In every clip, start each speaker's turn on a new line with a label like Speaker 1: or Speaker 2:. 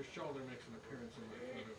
Speaker 1: your shoulder makes an appearance in my photo.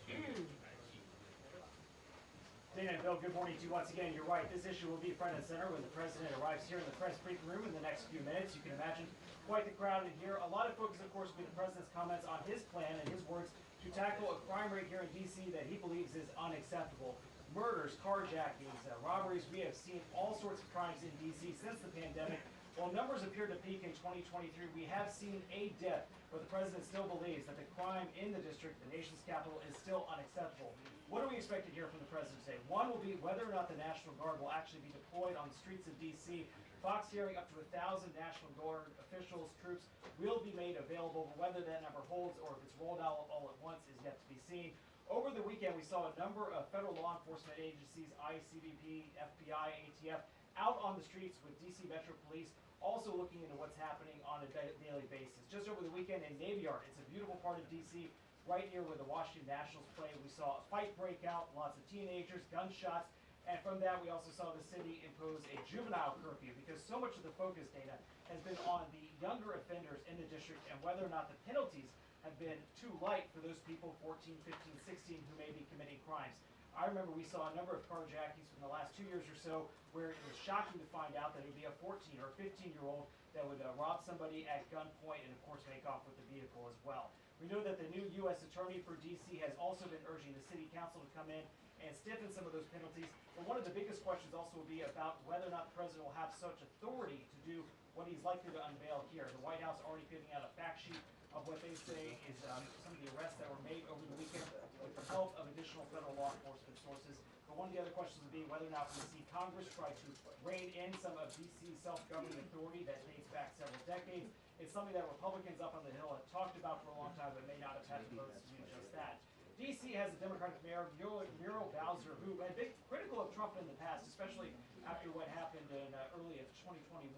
Speaker 2: Dana and Bill, good morning to you once again. You're right, this issue will be front and center when the President arrives here in the press briefing room in the next few minutes. You can imagine quite the crowd in here. A lot of focus, of course, will be the President's comments on his plan and his words to tackle a crime rate here in D.C. that he believes is unacceptable. Murders, carjackings, robberies, we have seen all sorts of crimes in D.C. since the pandemic. While numbers appear to peak in 2023, we have seen a dip, but the President still believes that the crime in the district, the nation's capital, is still unacceptable. What do we expect to hear from the President today? One will be whether or not the National Guard will actually be deployed on the streets of D.C. Fox hearing up to 1,000 National Guard officials, troops will be made available, but whether that number holds or if it's rolled out all at once is yet to be seen. Over the weekend, we saw a number of federal law enforcement agencies, ICBP, FBI, ATF, out on the streets with D.C. Metro Police, also looking into what's happening on a daily basis. Just over the weekend in Navy Yard, it's a beautiful part of D.C., right near where the Washington Nationals play. We saw a fight break out, lots of teenagers, gunshots, and from that we also saw the city impose a juvenile curfew because so much of the focus, Dana, has been on the younger offenders in the district and whether or not the penalties have been too light for those people, 14, 15, 16, who may be committing crimes. I remember we saw a number of carjackings from the last 2 years or so where it was shocking to find out that it would be a 14 or 15-year-old that would rob somebody at gunpoint and, of course, make off with the vehicle as well. We know that the new U.S. Attorney for D.C. has also been urging the City Council to come in and stiffen some of those penalties. But one of the biggest questions also will be about whether or not the President will have such authority to do what he's likely to unveil here. The White House already giving out a fact sheet of what they say is some of the arrests that were made over the weekend with the help of additional federal law enforcement sources. But one of the other questions would be whether or not we see Congress try to rein in some of D.C.'s self-governing authority that dates back several decades. It's something that Republicans up on the Hill have talked about for a long time, but may not have had the votes to do just that. D.C. has a Democratic mayor, Muriel Bowser, who had been critical of Trump in the past, especially after what happened in early of 2021.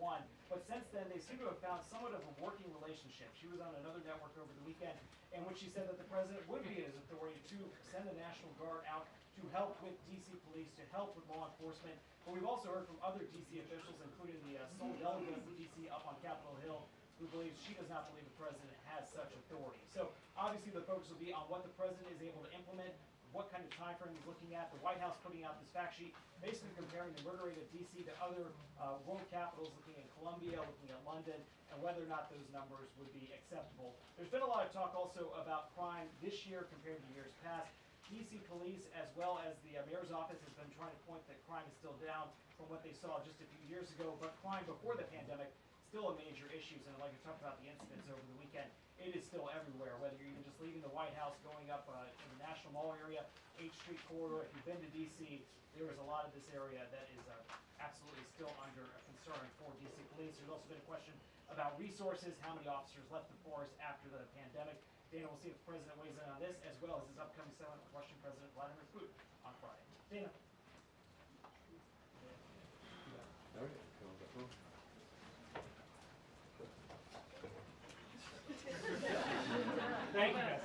Speaker 2: But since then, they seem to have found somewhat of a working relationship. She was on another network over the weekend in which she said that the President would be in his authority to send the National Guard out to help with D.C. police, to help with law enforcement. But we've also heard from other D.C. officials, including the sole delegate of D.C. up on Capitol Hill, who believes she does not believe the President has such authority. So obviously the focus will be on what the President is able to implement, what kind of time frame he's looking at. The White House putting out this fact sheet, basically comparing the murder rate of D.C. to other world capitals, looking at Colombia, looking at London, and whether or not those numbers would be acceptable. There's been a lot of talk also about crime this year compared to years past. D.C. police, as well as the mayor's office, has been trying to point that crime is still down from what they saw just a few years ago, but crime before the pandemic still a major issue, and I'd like to talk about the incidents over the weekend. It is still everywhere, whether you're even just leaving the White House, going up in the National Mall area, 8th Street corridor. If you've been to D.C., there is a lot of this area that is absolutely still under a concern for D.C. police. There's also been a question about resources, how many officers left the force after the pandemic. Dana, we'll see if the President weighs in on this, as well as his upcoming summit with Russian President Vladimir Putin on Friday. Dana.
Speaker 3: All right.
Speaker 2: Thank you, guys.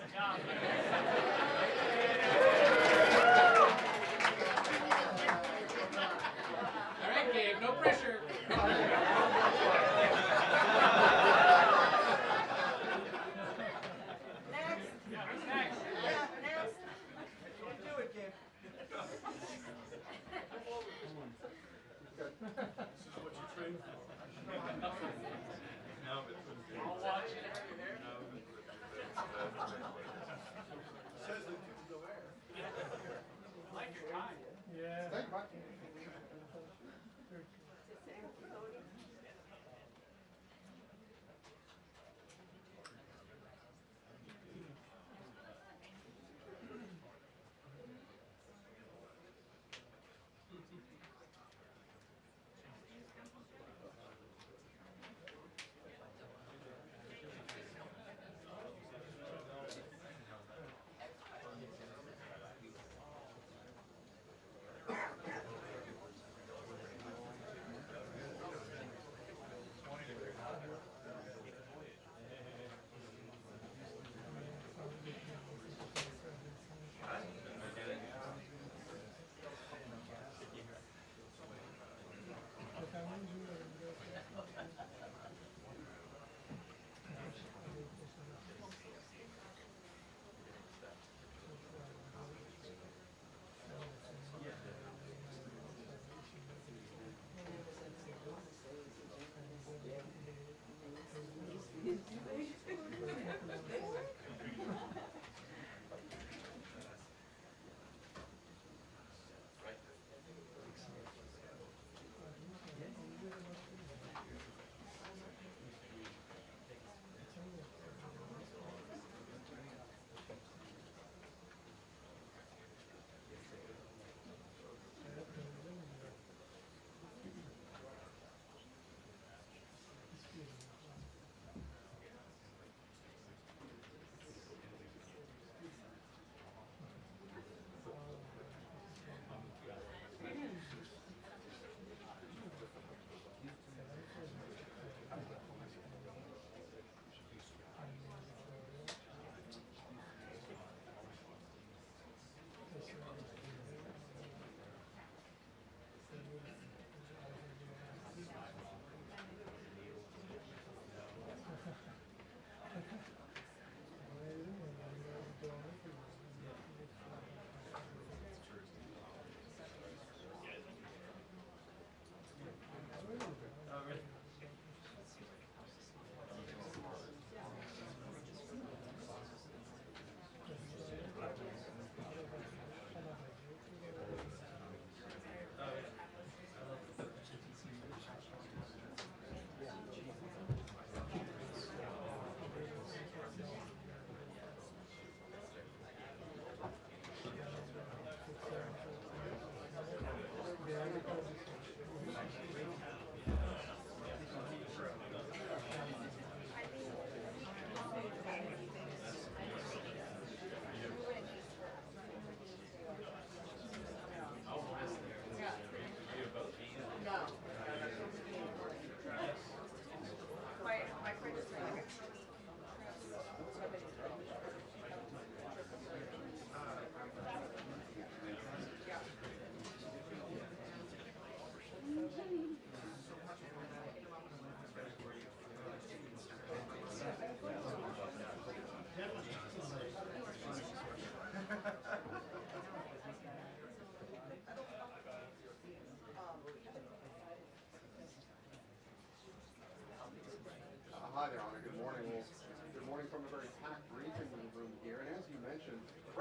Speaker 1: All right, Gabe, no pressure.
Speaker 4: Next.
Speaker 1: Yeah, who's next?
Speaker 4: Yeah, next.
Speaker 5: Do it, Gabe.
Speaker 3: This is what you train for. No,
Speaker 1: I'll watch it.
Speaker 3: Says that you go there.
Speaker 1: I like your guy.
Speaker 2: Yeah.
Speaker 3: Thank you.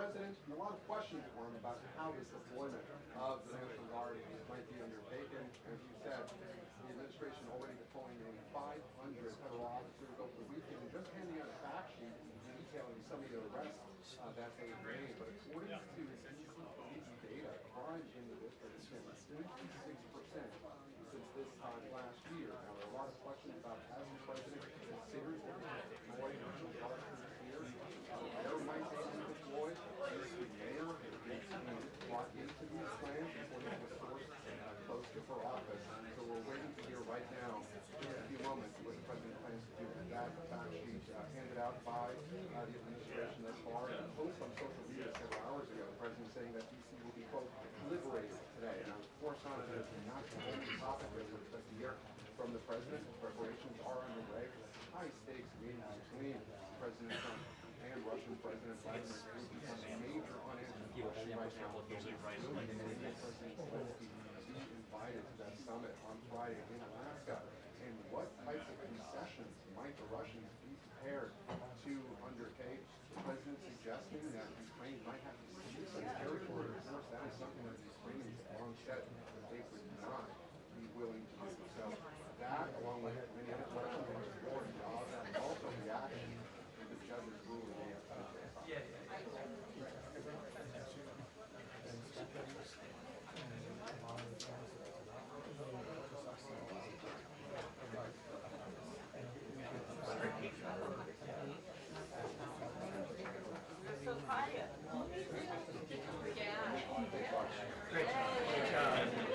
Speaker 4: president, and a lot of questions for him about how this deployment of the National Guard might be undertaken. As you said, the administration already deploying maybe 500 federal officers over the weekend, and just handing out a fact sheet detailing some of the arrests that they have made. But according to DD data, crime in the district has been 56% since this time last year. Now, there are a lot of questions about has the president considered deploying National Guard troops here? Where might they be deployed? The mayor has been brought into these plans according to a source close to her office. So we're waiting to hear right now, in a few moments, what the president plans to do with that fact sheet handed out by the administration thus far. And a post on social media several hours ago, the president saying that DC will be, quote, liberated today. And I was forced on it as not the only topic that we're expecting to hear from the president. Preparations are underway for the high-stakes meeting between President Trump and Russian President Vladimir Putin. Becomes a major unanswered question right now. Will President Zelensky be invited to that summit on Friday in Alaska? And what types of concessions might the Russians be prepared to undertake? The president suggesting that Ukraine might have to cede some territory. Of course, that is something that the Ukrainians have long said that they would not be willing to do. So that, along with many other questions on the war and jobs, and also reaction to the judge's ruling yesterday.
Speaker 6: So quiet.
Speaker 3: Great job.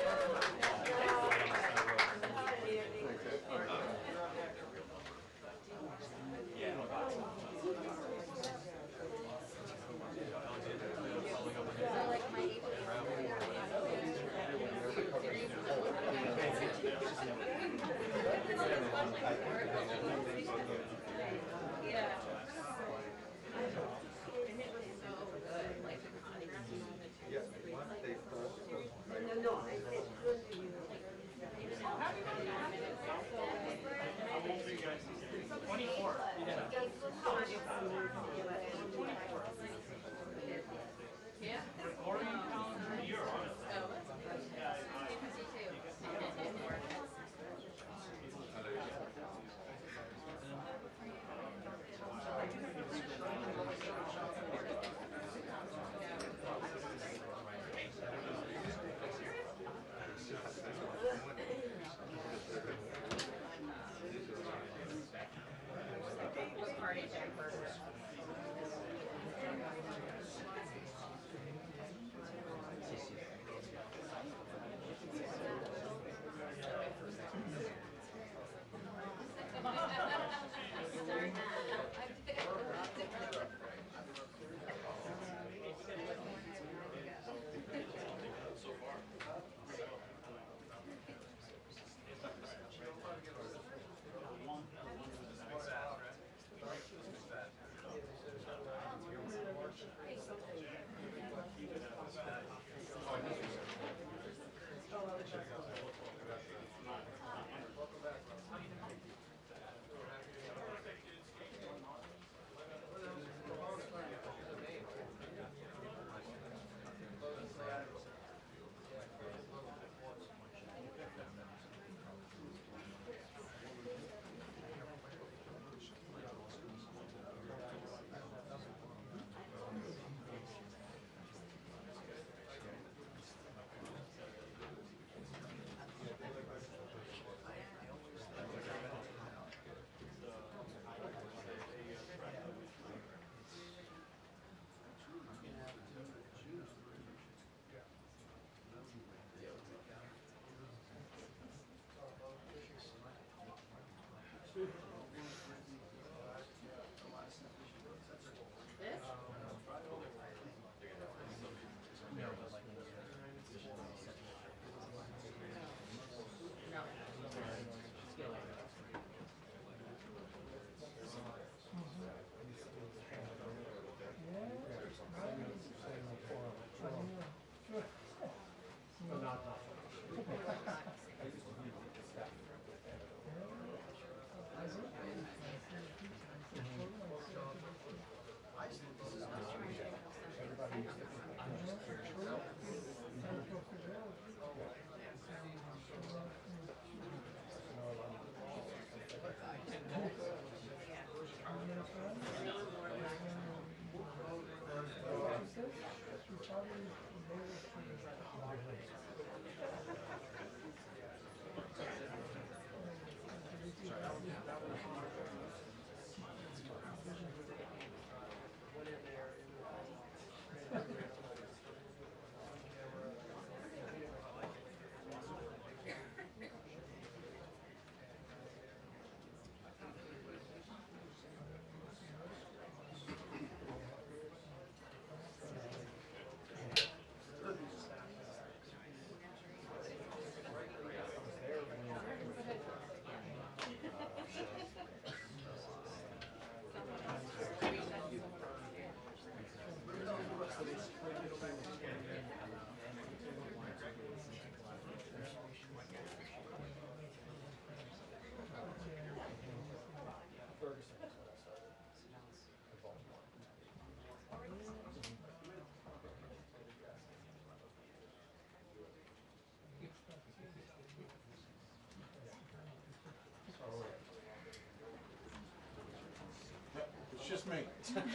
Speaker 1: Brian.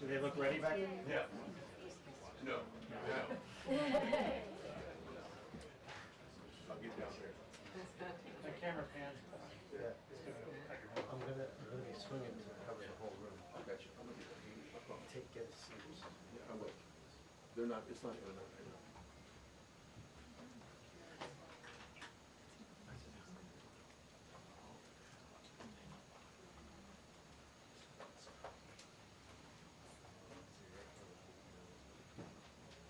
Speaker 2: Do they look ready back there?
Speaker 3: Yeah. No. No. I'll get down there.
Speaker 2: The camera pan.
Speaker 6: I'm gonna be swinging to cover the whole room.
Speaker 3: I got you. I'm gonna get the heat. I promise.
Speaker 6: Get a seat.
Speaker 3: Yeah, I will. They're not, it's not gonna matter.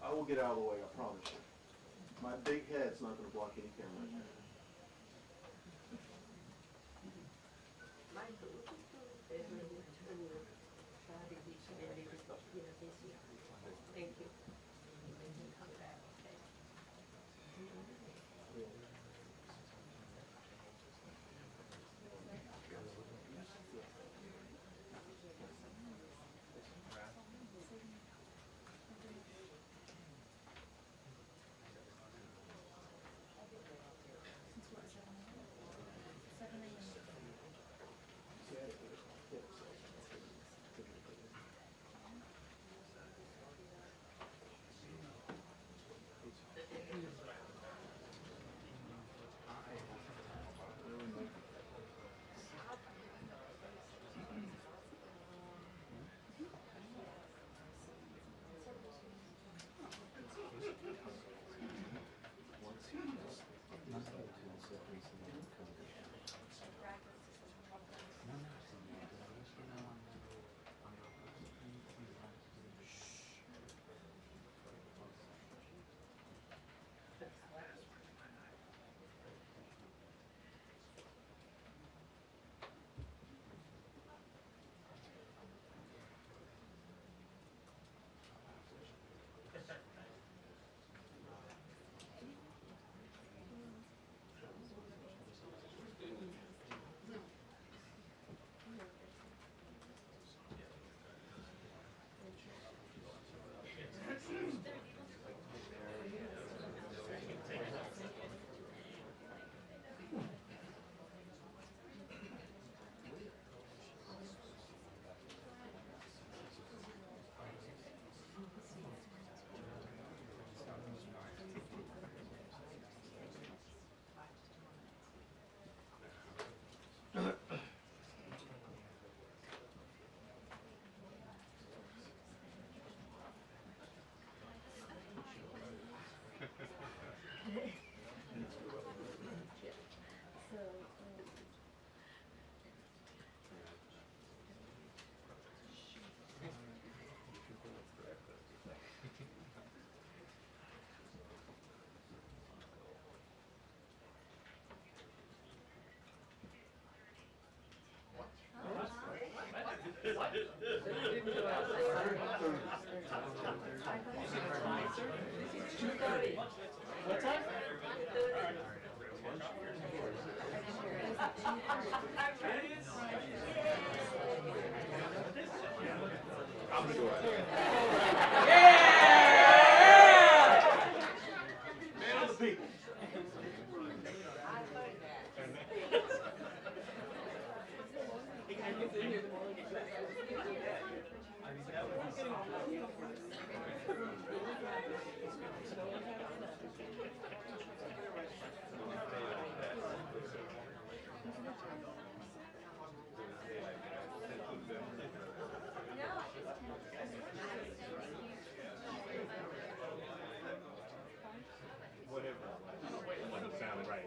Speaker 3: I will get out of the way, I promise you. My big head's not gonna block any camera.
Speaker 7: Thank you.
Speaker 2: What time?
Speaker 3: I'm gonna go out there. Man of the people.
Speaker 2: Sound right.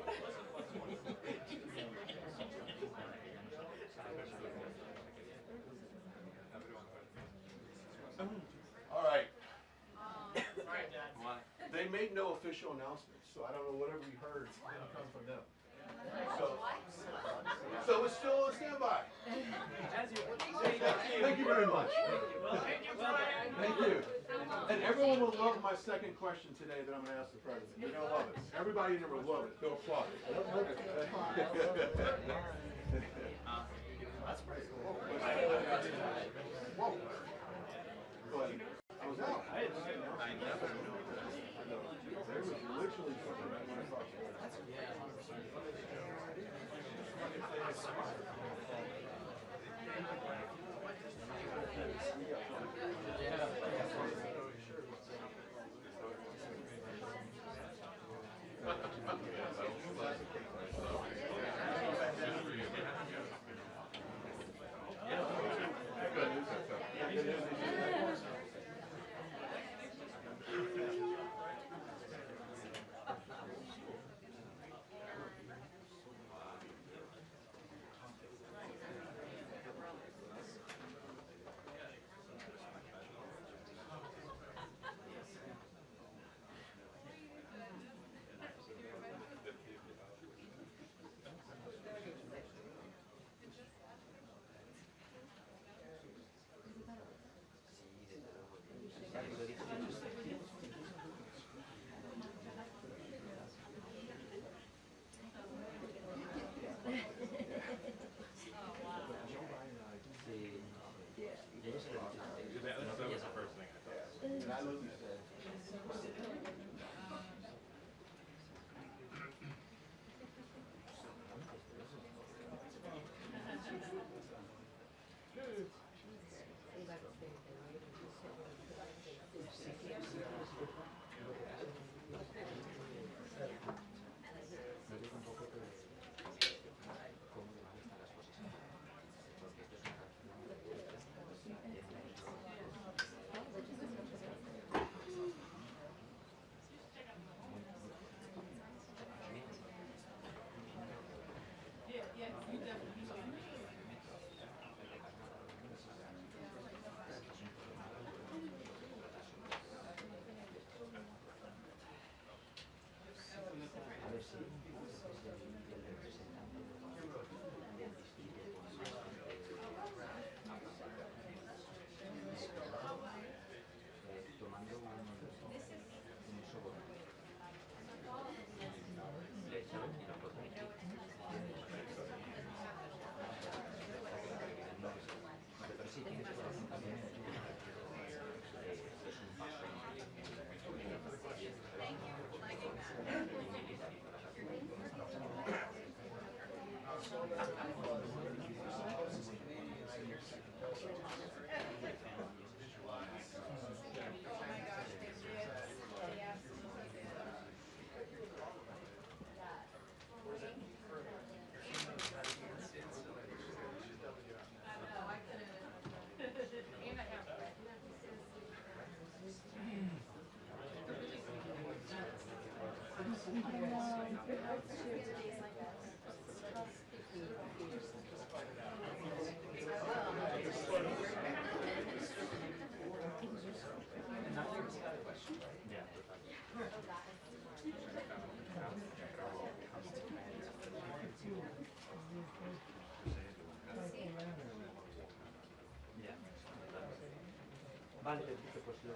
Speaker 3: All right.
Speaker 1: Alright, Dad.
Speaker 3: They made no official announcements, so I don't know whatever we heard didn't come from them. So it's still a standby. Thank you very much. Thank you. And everyone will love my second question today that I'm going to ask the president. You're going to love it. Everybody in there will love it. They'll applaud it.
Speaker 2: That's pretty cool.
Speaker 3: Whoa. But I was out.
Speaker 2: I didn't know.
Speaker 3: There was literally something right when I saw it.
Speaker 6: Vale, perfecto, pues lo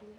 Speaker 6: sí,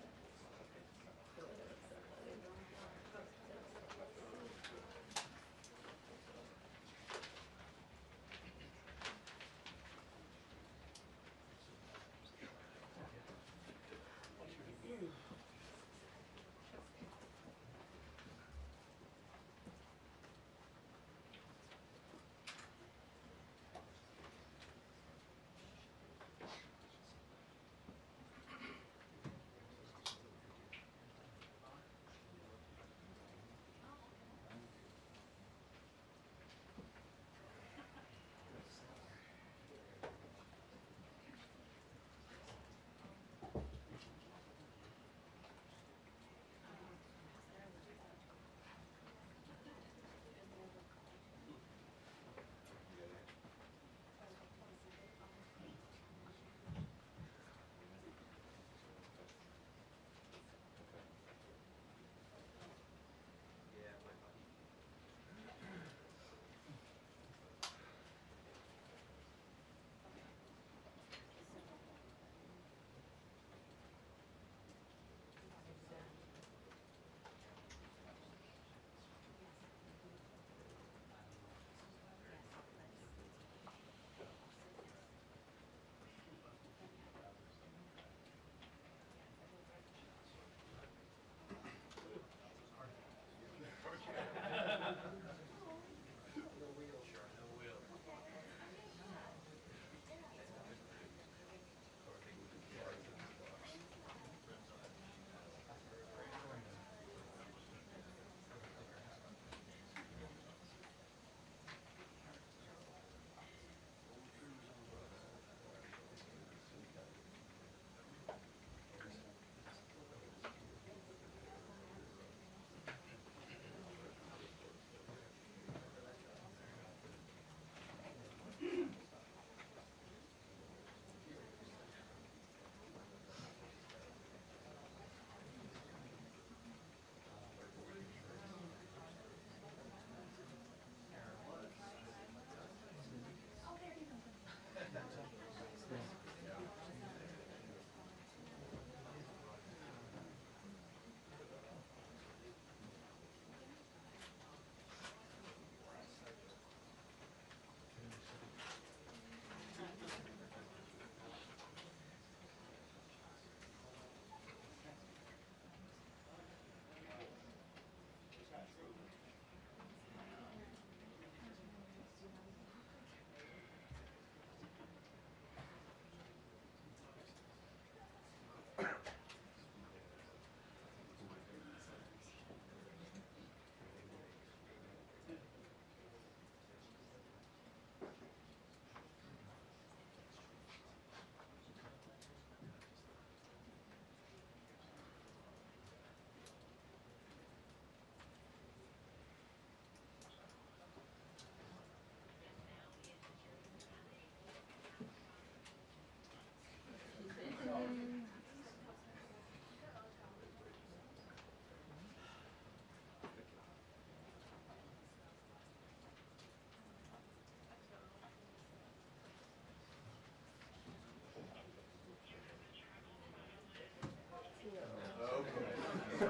Speaker 4: I'm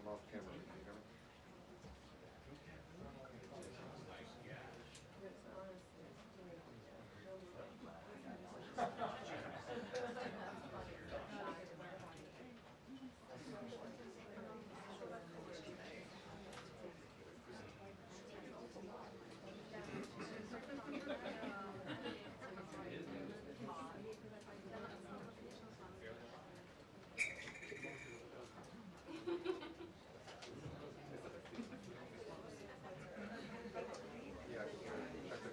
Speaker 4: off camera. Can you hear me? Yeah,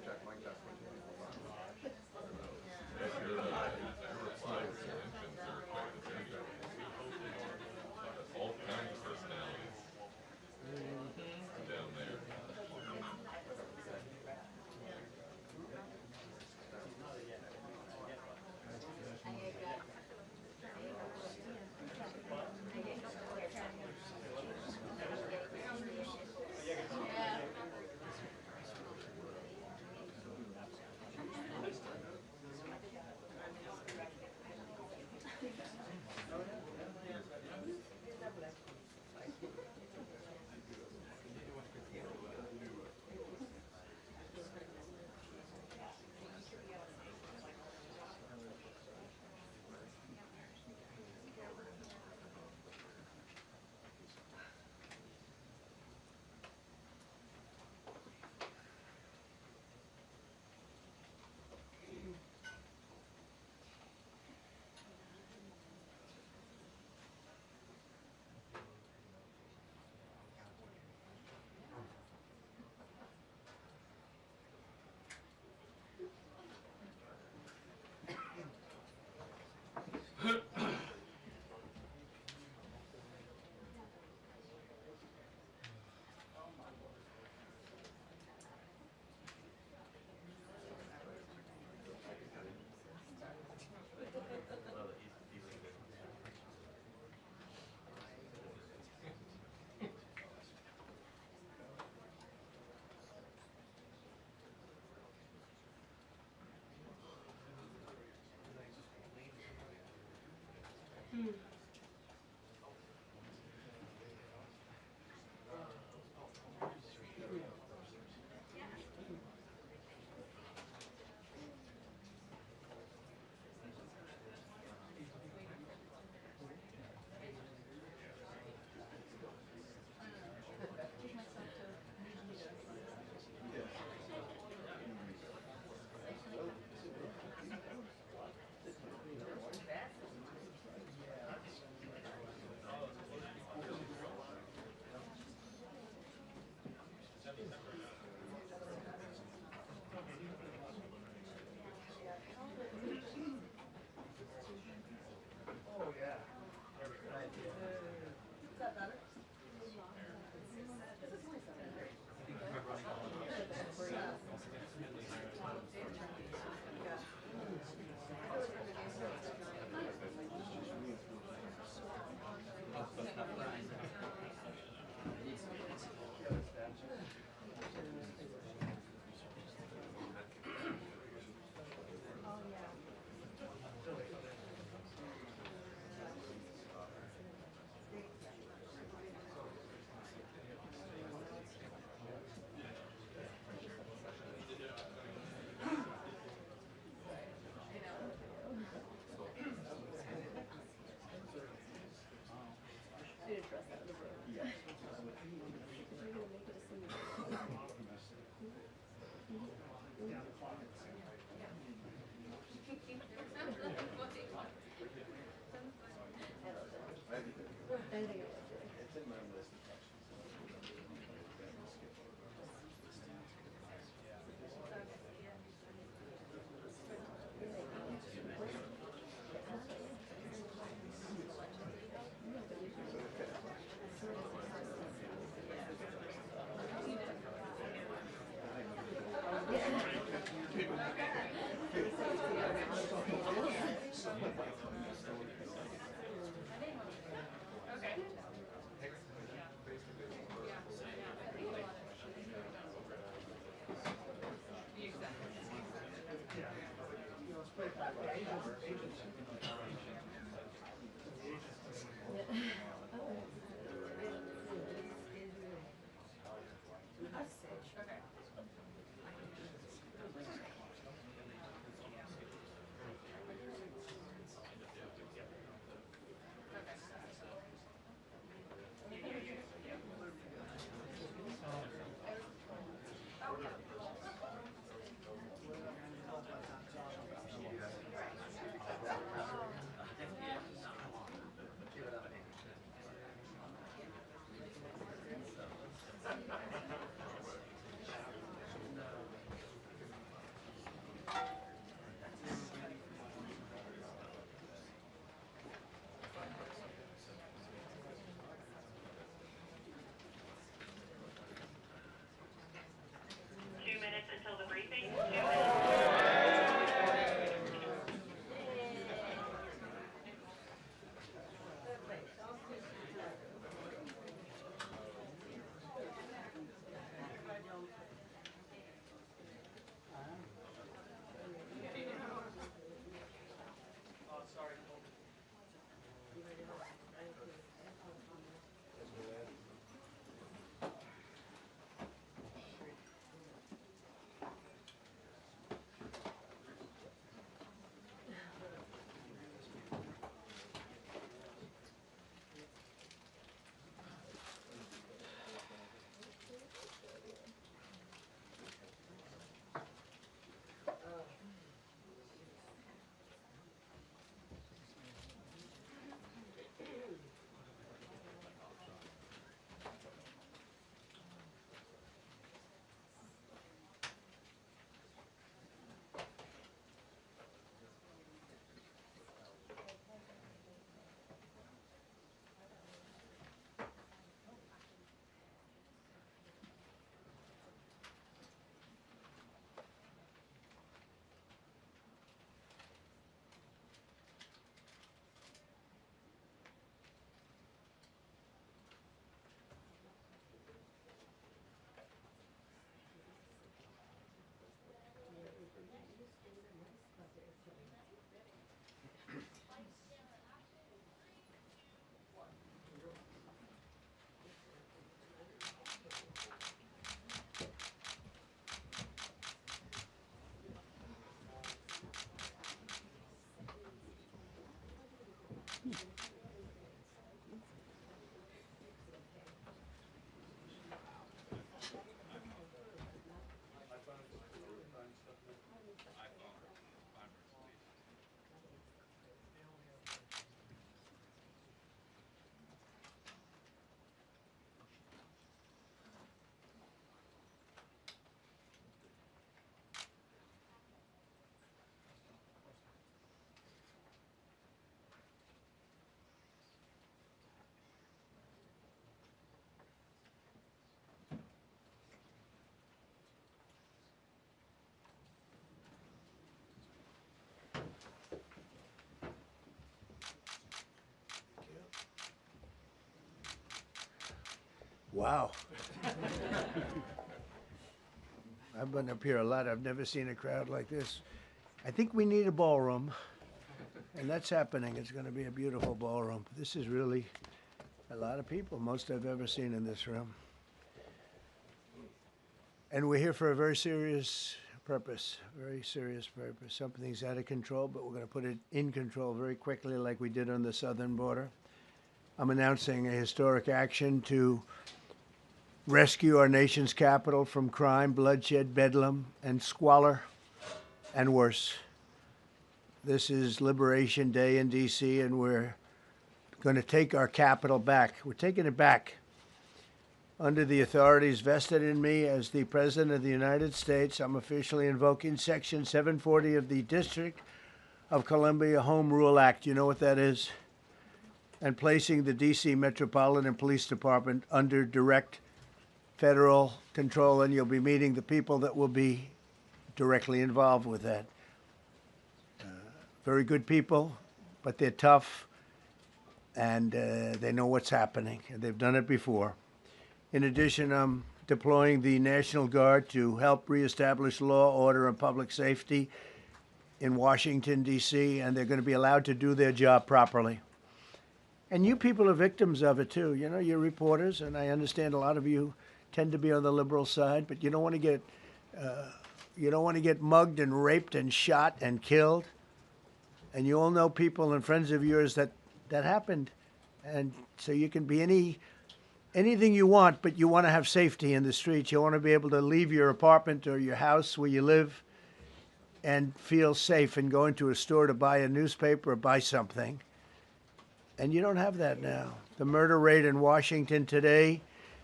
Speaker 4: check mic test.
Speaker 8: All kinds of personalities down there.
Speaker 9: Until the briefing. 2 minutes.
Speaker 1: Oh, sorry.
Speaker 10: Wow. I've been up here a lot. I've never seen a crowd like this. I think we need a ballroom, and that's happening. It's going to be a beautiful ballroom. This is really a lot of people, most I've ever seen in this room. And we're here for a very serious purpose, very serious purpose. Something's out of control, but we're going to put it in control very quickly like we did on the southern border. I'm announcing a historic action to rescue our nation's capital from crime, bloodshed, bedlam, and squalor, and worse. This is Liberation Day in D.C., and we're going to take our capital back. We're taking it back. Under the authorities vested in me as the President of the United States, I'm officially invoking Section 740 of the District of Columbia Home Rule Act. You know what that is? And placing the D.C. Metropolitan Police Department under direct federal control, and you'll be meeting the people that will be directly involved with that. Very good people, but they're tough, and they know what's happening. They've done it before. In addition, I'm deploying the National Guard to help reestablish law, order, and public safety in Washington, D.C., and they're going to be allowed to do their job properly. And you people are victims of it, too. You know, you're reporters, and I understand a lot of you tend to be on the liberal side, but you don't want to get mugged and raped and shot and killed. And you all know people and friends of yours that happened. And so you can be anything you want, but you want to have safety in the streets. You want to be able to leave your apartment or your house where you live and feel safe and go into a store to buy a newspaper or buy something. And you don't have that now. The murder rate in Washington today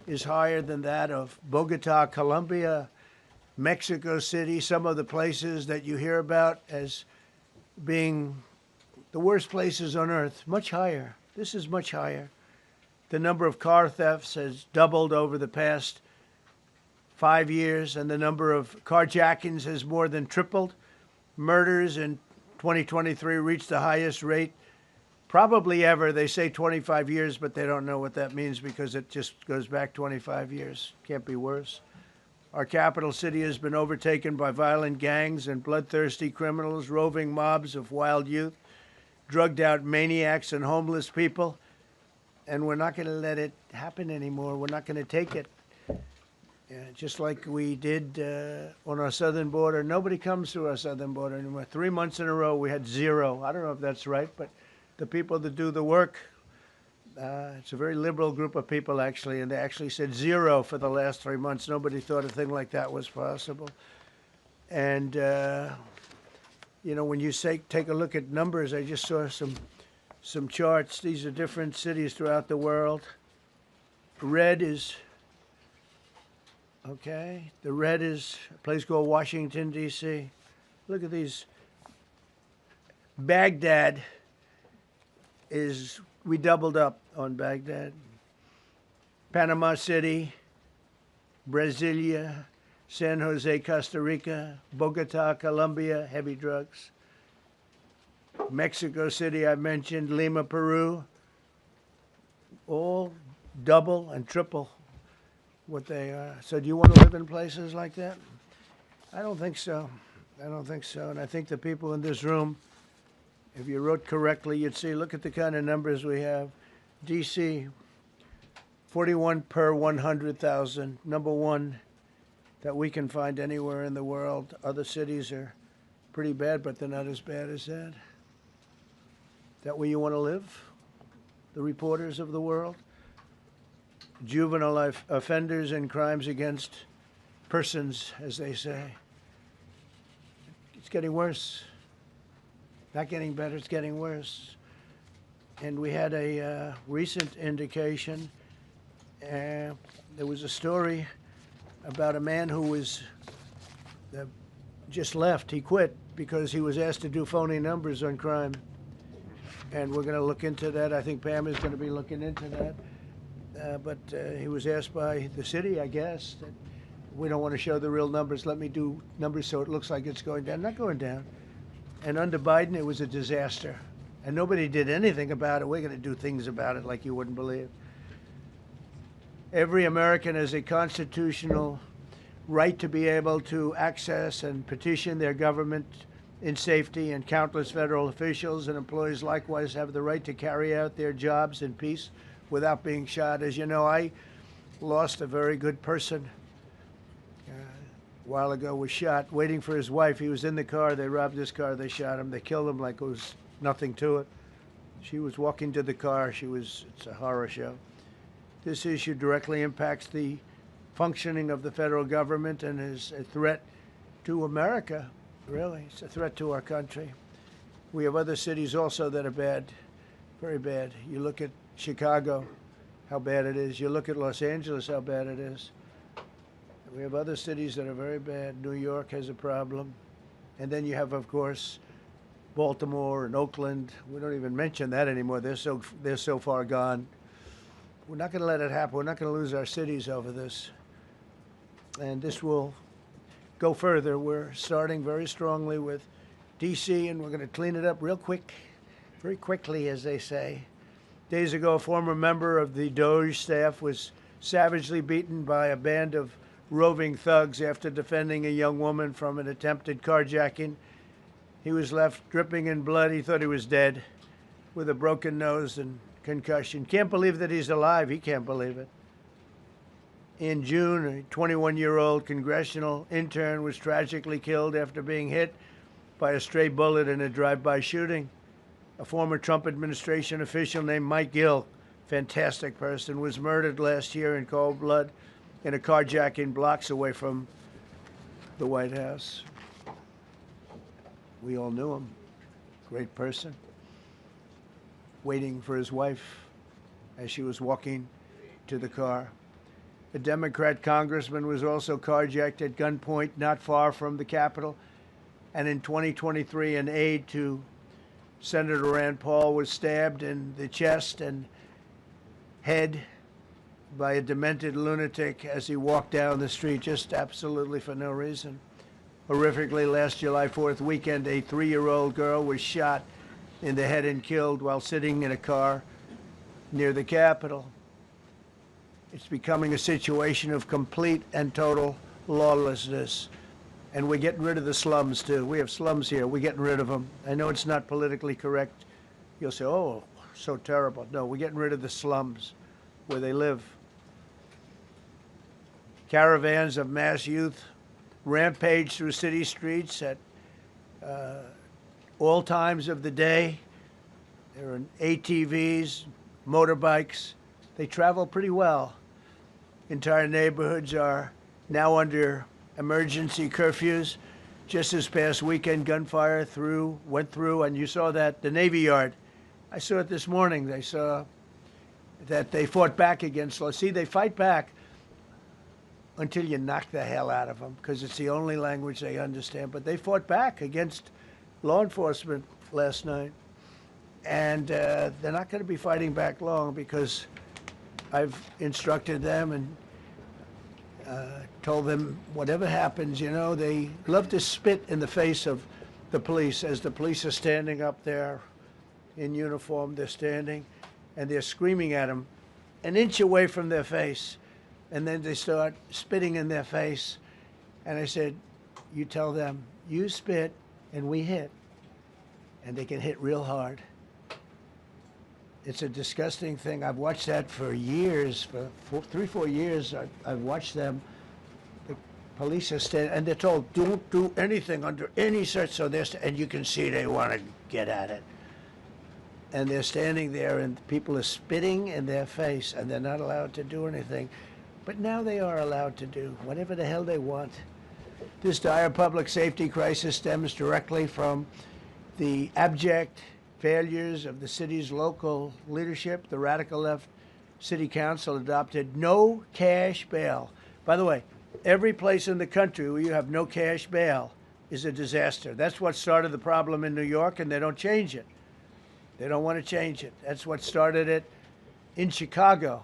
Speaker 10: is higher than that of Bogota, Colombia, Mexico City, some of the places that you hear about as being the worst places on earth. Much higher. This is much higher. The number of car thefts has doubled over the past 5 years, and the number of carjackings has more than tripled. Murders in 2023 reached the highest rate probably ever. They say 25 years, but they don't know what that means because it just goes back 25 years. Can't be worse. Our capital city has been overtaken by violent gangs and bloodthirsty criminals, roving mobs of wild youth, drugged-out maniacs and homeless people. And we're not going to let it happen anymore. We're not going to take it. Just like we did on our southern border. Nobody comes through our southern border anymore. 3 months in a row, we had zero. I don't know if that's right, but the people that do the work, it's a very liberal group of people, actually, and they actually said zero for the last 3 months. Nobody thought a thing like that was possible. And, you know, when you take a look at numbers, I just saw some charts. These are different cities throughout the world. Red is... Okay, the red is a place called Washington, D.C. Look at these. Baghdad we doubled up on Baghdad. Panama City, Brasilia, San Jose, Costa Rica, Bogota, Colombia, heavy drugs. Mexico City, I mentioned, Lima, Peru, all double and triple what they are. So do you want to live in places like that? I don't think so. I don't think so. And I think the people in this room, if you wrote correctly, you'd see, look at the kind of numbers we have. D.C., 41 per 100,000, number one that we can find anywhere in the world. Other cities are pretty bad, but they're not as bad as that. Is that where you want to live? The reporters of the world? Juvenile offenders and crimes against persons, as they say. It's getting worse. Not getting better, it's getting worse. And we had a recent indication. There was a story about a man who was just left. He quit because he was asked to do phony numbers on crime. And we're going to look into that. I think Pam is going to be looking into that. But he was asked by the city, I guess, that we don't want to show the real numbers. Let me do numbers so it looks like it's going down. Not going down. And under Biden, it was a disaster. And nobody did anything about it. We're going to do things about it like you wouldn't believe. Every American has a constitutional right to be able to access and petition their government in safety, and countless federal officials and employees likewise have the right to carry out their jobs in peace without being shot. As you know, I lost a very good person a while ago, was shot waiting for his wife. He was in the car. They robbed his car. They shot him. They killed him like it was nothing to it. She was walking to the car. It's a horror show. This issue directly impacts the functioning of the federal government and is a threat to America, really. It's a threat to our country. We have other cities also that are bad, very bad. You look at Chicago, how bad it is. You look at Los Angeles, how bad it is. We have other cities that are very bad. New York has a problem. And then you have, of course, Baltimore and Oakland. We don't even mention that anymore. They're so far gone. We're not going to let it happen. We're not going to lose our cities over this. And this will go further. We're starting very strongly with D.C., and we're going to clean it up real quick. very quickly, as they say. Days ago, a former member of the Doge staff was savagely beaten by a band of roving thugs after defending a young woman from an attempted carjacking. He was left dripping in blood. He thought he was dead, with a broken nose and concussion. Can't believe that he's alive. He can't believe it. In June, a 21-year-old congressional intern was tragically killed after being hit by a stray bullet in a drive-by shooting. A former Trump administration official named Mike Gill, fantastic person, was murdered last year in cold blood in a carjacking blocks away from the White House. We all knew him. Great person. Waiting for his wife as she was walking to the car. A Democrat congressman was also carjacked at gunpoint not far from the Capitol. And in 2023, an aide to Senator Rand Paul was stabbed in the chest and head by a demented lunatic as he walked down the street, just absolutely for no reason. Horrifically, last July 4th weekend, a 3-year-old girl was shot in the head and killed while sitting in a car near the Capitol. It's becoming a situation of complete and total lawlessness. And we're getting rid of the slums, too. We have slums here. We're getting rid of them. I know it's not politically correct. You'll say, oh, so terrible. No, we're getting rid of the slums where they live. Caravans of mass youth rampage through city streets at all times of the day. There are ATVs, motorbikes. They travel pretty well. Entire neighborhoods are now under emergency curfews. Just this past weekend, gunfire went through, and you saw that, the Navy Yard. I saw it this morning. They saw that they fought back against law. See, they fight back until you knock the hell out of them, because it's the only language they understand. But they fought back against law enforcement last night. And they're not going to be fighting back long, because I've instructed them and told them whatever happens, you know, they love to spit in the face of the police as the police are standing up there in uniform. They're standing and they're screaming at them an inch away from their face. And then they start spitting in their face. And I said, you tell them, you spit and we hit. And they can hit real hard. It's a disgusting thing. I've watched that for years, for 3-4 years. I've watched them. The police are standing, and they're told, don't do anything under any such, so and you can see they want to get at it. And they're standing there, and people are spitting in their face, and they're not allowed to do anything. But now they are allowed to do whatever the hell they want. This dire public safety crisis stems directly from the abject failures of the city's local leadership. The radical left city council adopted no cash bail. By the way, every place in the country where you have no cash bail is a disaster. That's what started the problem in New York, and they don't change it. They don't want to change it. That's what started it in Chicago.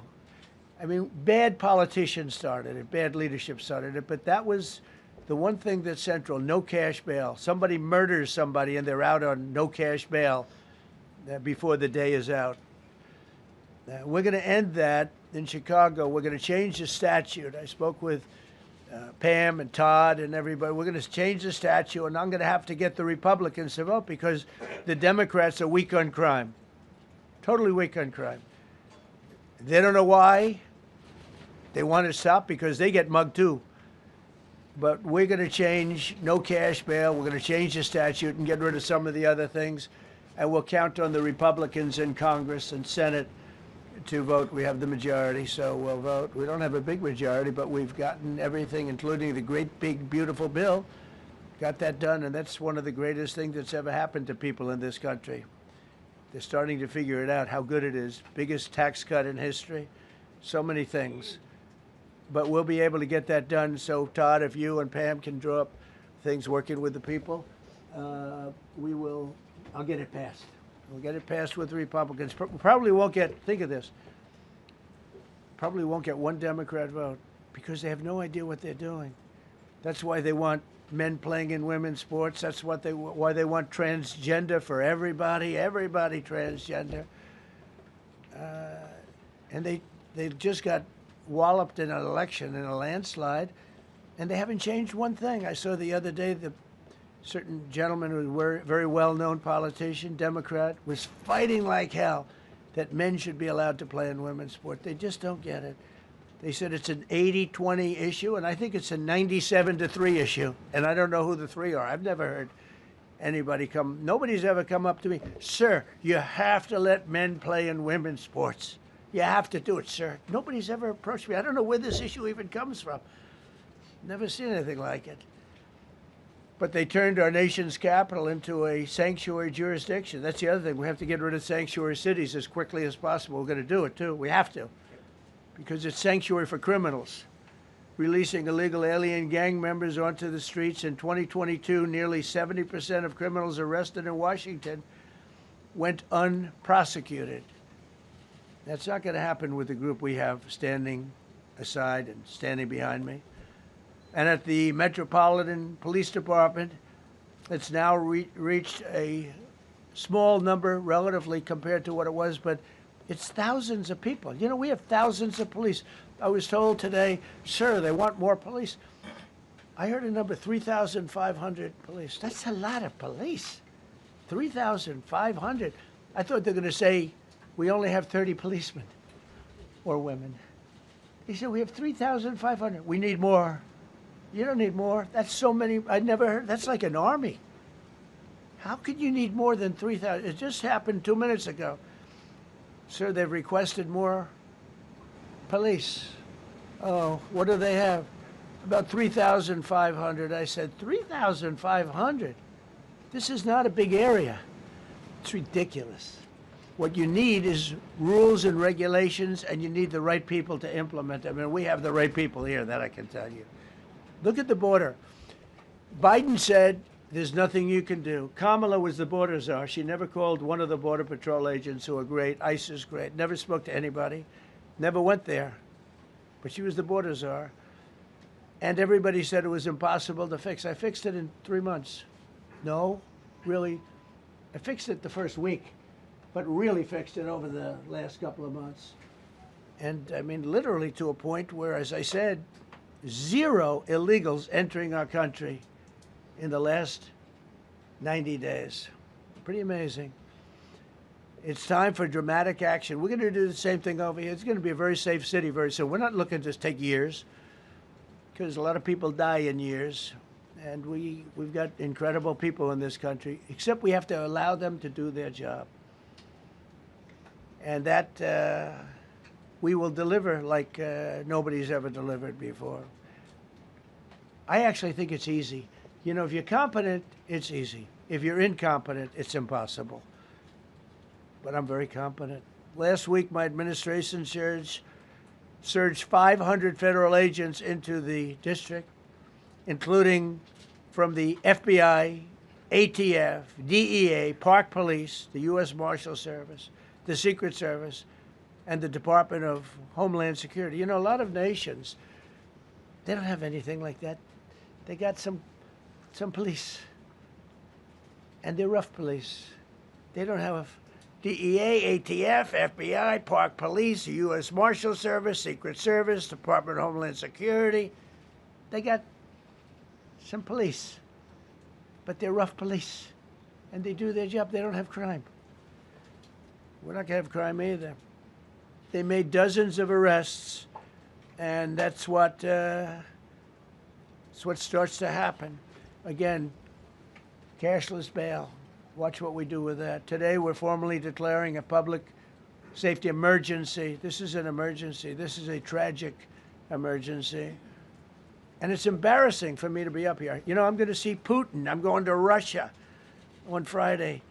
Speaker 10: I mean, bad politicians started it, bad leadership started it, but that was the one thing that's central, no cash bail. Somebody murders somebody and they're out on no cash bail before the day is out. We're going to end that in Chicago. We're going to change the statute. I spoke with Pam and Todd and everybody. We're going to change the statute, and I'm going to have to get the Republicans to vote because the Democrats are weak on crime, totally weak on crime. They don't know why. They want to stop because they get mugged too. But we're going to change no cash bail. We're going to change the statute and get rid of some of the other things. And we'll count on the Republicans in Congress and Senate to vote. We have the majority, so we'll vote. We don't have a big majority, but we've gotten everything, including the great, big, beautiful bill. Got that done, and that's one of the greatest things that's ever happened to people in this country. They're starting to figure it out, how good it is. Biggest tax cut in history. So many things. But we'll be able to get that done. So, Todd, if you and Pam can draw up things working with the people, we will. I'll get it passed. We'll get it passed with the Republicans. Probably won't get, think of this, probably won't get one Democrat vote because they have no idea what they're doing. That's why they want men playing in women's sports. That's why they want transgender for everybody transgender. And they just got walloped in an election, in a landslide, and they haven't changed one thing. I saw the other day the certain gentleman who was a very well-known politician, Democrat, was fighting like hell that men should be allowed to play in women's sport. They just don't get it. They said it's an 80-20 issue, and I think it's a 97-3 issue. And I don't know who the three are. I've never heard anybody nobody's ever come up to me, sir, you have to let men play in women's sports. You have to do it, sir. Nobody's ever approached me. I don't know where this issue even comes from. Never seen anything like it. But they turned our nation's capital into a sanctuary jurisdiction. That's the other thing. We have to get rid of sanctuary cities as quickly as possible. We're going to do it, too. We have to. Because it's sanctuary for criminals. Releasing illegal alien gang members onto the streets. In 2022, nearly 70% of criminals arrested in Washington went unprosecuted. That's not going to happen with the group we have standing aside and standing behind me. And at the Metropolitan Police Department, it's now reached a small number relatively compared to what it was, but it's thousands of people. You know, we have thousands of police. I was told today, sir, they want more police. I heard a number, 3,500 police. That's a lot of police. 3,500. I thought they were going to say, we only have 30 policemen or women. He said, we have 3,500. We need more. You don't need more. That's so many. I never heard. That's like an army. How could you need more than 3,000? It just happened 2 minutes ago. Sir, they've requested more police. Oh, what do they have? About 3,500. I said, 3,500? This is not a big area. It's ridiculous. What you need is rules and regulations, and you need the right people to implement them. And we have the right people here, that I can tell you. Look at the border. Biden said, there's nothing you can do. Kamala was the border czar. She never called one of the Border Patrol agents who are great. ICE is great. Never spoke to anybody. Never went there. But she was the border czar. And everybody said it was impossible to fix. I fixed it in 3 months. No, really. I fixed it the first week, but really fixed it over the last couple of months. And I mean, literally to a point where, as I said, 0 illegals entering our country in the last 90 days. Pretty amazing. It's time for dramatic action. We're going to do the same thing over here. It's going to be a very safe city very soon. We're not looking to take years, because a lot of people die in years. And we've got incredible people in this country, except we have to allow them to do their job. And that we will deliver like nobody's ever delivered before. I actually think it's easy. You know, if you're competent, it's easy. If you're incompetent, it's impossible. But I'm very competent. Last week, my administration surged 500 federal agents into the district, including from the FBI, ATF, DEA, Park Police, the U.S. Marshal Service, the Secret Service, and the Department of Homeland Security. You know, a lot of nations, they don't have anything like that. They got some police, and they're rough police. They don't have DEA, ATF, FBI, Park Police, the U.S. Marshal Service, Secret Service, Department of Homeland Security. They got some police, but they're rough police, and they do their job. They don't have crime. We're not going to have crime either. They made dozens of arrests, and that's what starts to happen. Again, cashless bail. Watch what we do with that. Today, we're formally declaring a public safety emergency. This is an emergency. This is a tragic emergency. And it's embarrassing for me to be up here. You know, I'm going to see Putin. I'm going to Russia on Friday.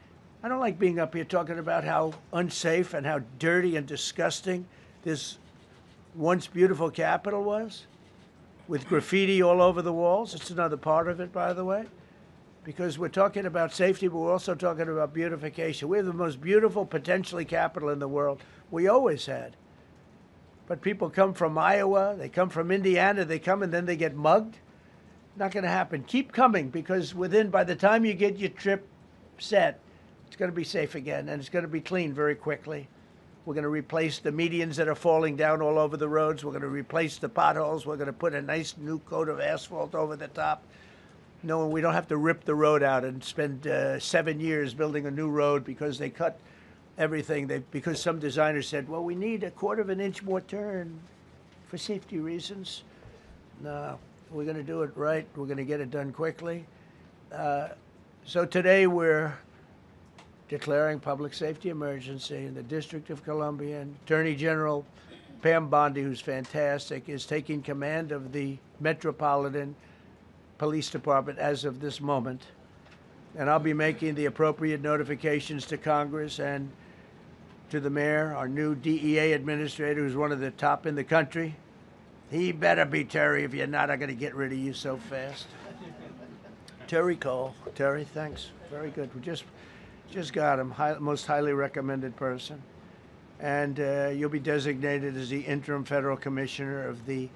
Speaker 10: I don't like being up here talking about how unsafe and how dirty and disgusting this once beautiful capital was, with graffiti all over the walls. It's another part of it, by the way, because we're talking about safety, but we're also talking about beautification. We have the most beautiful, potentially, capital in the world. We always had. But people come from Iowa, they come from Indiana, they come and then they get mugged. Not going to happen. Keep coming, because by the time you get your trip set, it's going to be safe again, and it's going to be clean very quickly. We're going to replace the medians that are falling down all over the roads. We're going to replace the potholes. We're going to put a nice new coat of asphalt over the top. No, we don't have to rip the road out and spend 7 years building a new road because they cut everything. Because some designers said, well, we need a 1/4 of an inch more turn for safety reasons. No, we're going to do it right. We're going to get it done quickly. So today we're declaring public safety emergency in the District of Columbia, and Attorney General Pam Bondi, who's fantastic, is taking command of the Metropolitan Police Department as of this moment. And I'll be making the appropriate notifications to Congress and to the mayor, our new DEA administrator, who's one of the top in the country. He better be Terry. If you're not, I'm going to get rid of you so fast. Terry Cole. Terry, thanks. Very good. We just got him. Most highly recommended person. And you'll be designated as the interim federal commissioner of the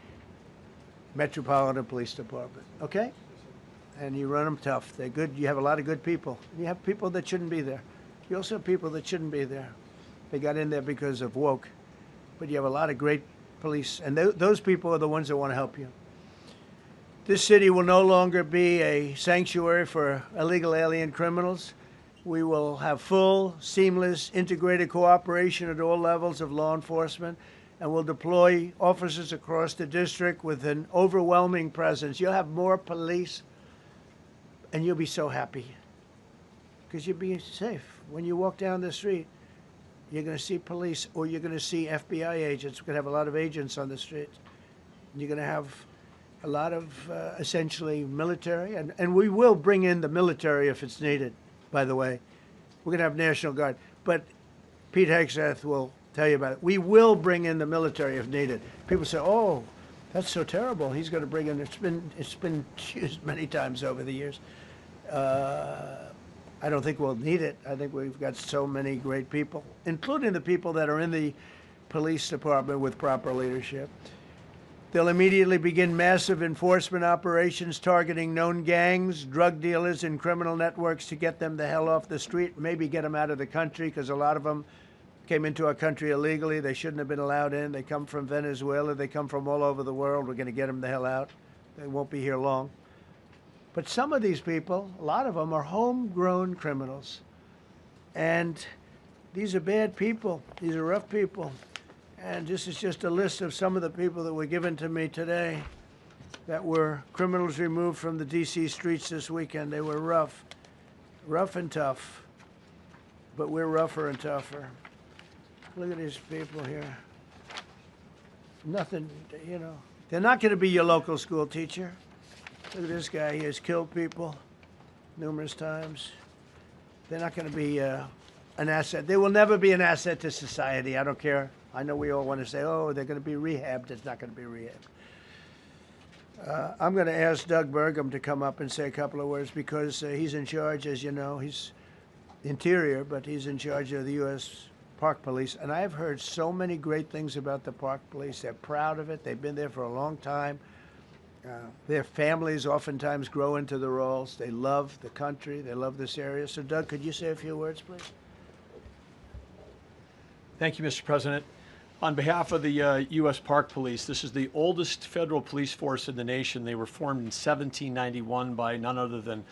Speaker 10: Metropolitan Police Department. Okay? And you run them tough. They're good. You have a lot of good people. You have people that shouldn't be there. You also have people that shouldn't be there. They got in there because of woke. But you have a lot of great police, and those people are the ones that want to help you. This city will no longer be a sanctuary for illegal alien criminals. We will have full, seamless, integrated cooperation at all levels of law enforcement, and we'll deploy officers across the district with an overwhelming presence. You'll have more police, and you'll be so happy because you'll be safe. When you walk down the street, you're going to see police, or you're going to see FBI agents. We're going to have a lot of agents on the street. You're going to have a lot of essentially military, and we will bring in the military if it's needed, by the way. We're going to have National Guard. But Pete Hegseth will tell you about it. We will bring in the military if needed. People say, oh, that's so terrible. He's going to bring in, it's been used many times over the years. I don't think we'll need it. I think we've got so many great people, including the people that are in the police department with proper leadership. They'll immediately begin massive enforcement operations targeting known gangs, drug dealers, and criminal networks to get them the hell off the street, maybe get them out of the country, because a lot of them came into our country illegally. They shouldn't have been allowed in. They come from Venezuela. They come from all over the world. We're going to get them the hell out. They won't be here long. But some of these people, a lot of them, are homegrown criminals. And these are bad people. These are rough people. And this is just a list of some of the people that were given to me today that were criminals removed from the D.C. streets this weekend. They were rough and tough. But we're rougher and tougher. Look at these people here. Nothing, you know. They're not going to be your local school teacher. Look at this guy. He has killed people numerous times. They're not going to be an asset. They will never be an asset to society. I don't care. I know we all want to say, oh, they're going to be rehabbed. It's not going to be rehabbed. I'm going to ask Doug Burgum to come up and say a couple of words because he's in charge, as you know. He's Interior, but he's in charge of the U.S. Park Police. And I've heard so many great things about the Park Police. They're proud of it. They've been there for a long time. Their families oftentimes grow into the roles. They love the country. They love this area. So, Doug, could you say a few words, please?
Speaker 11: Thank you, Mr. President. On behalf of the U.S. Park Police, this is the oldest federal police force in the nation. They were formed in 1791 by none other than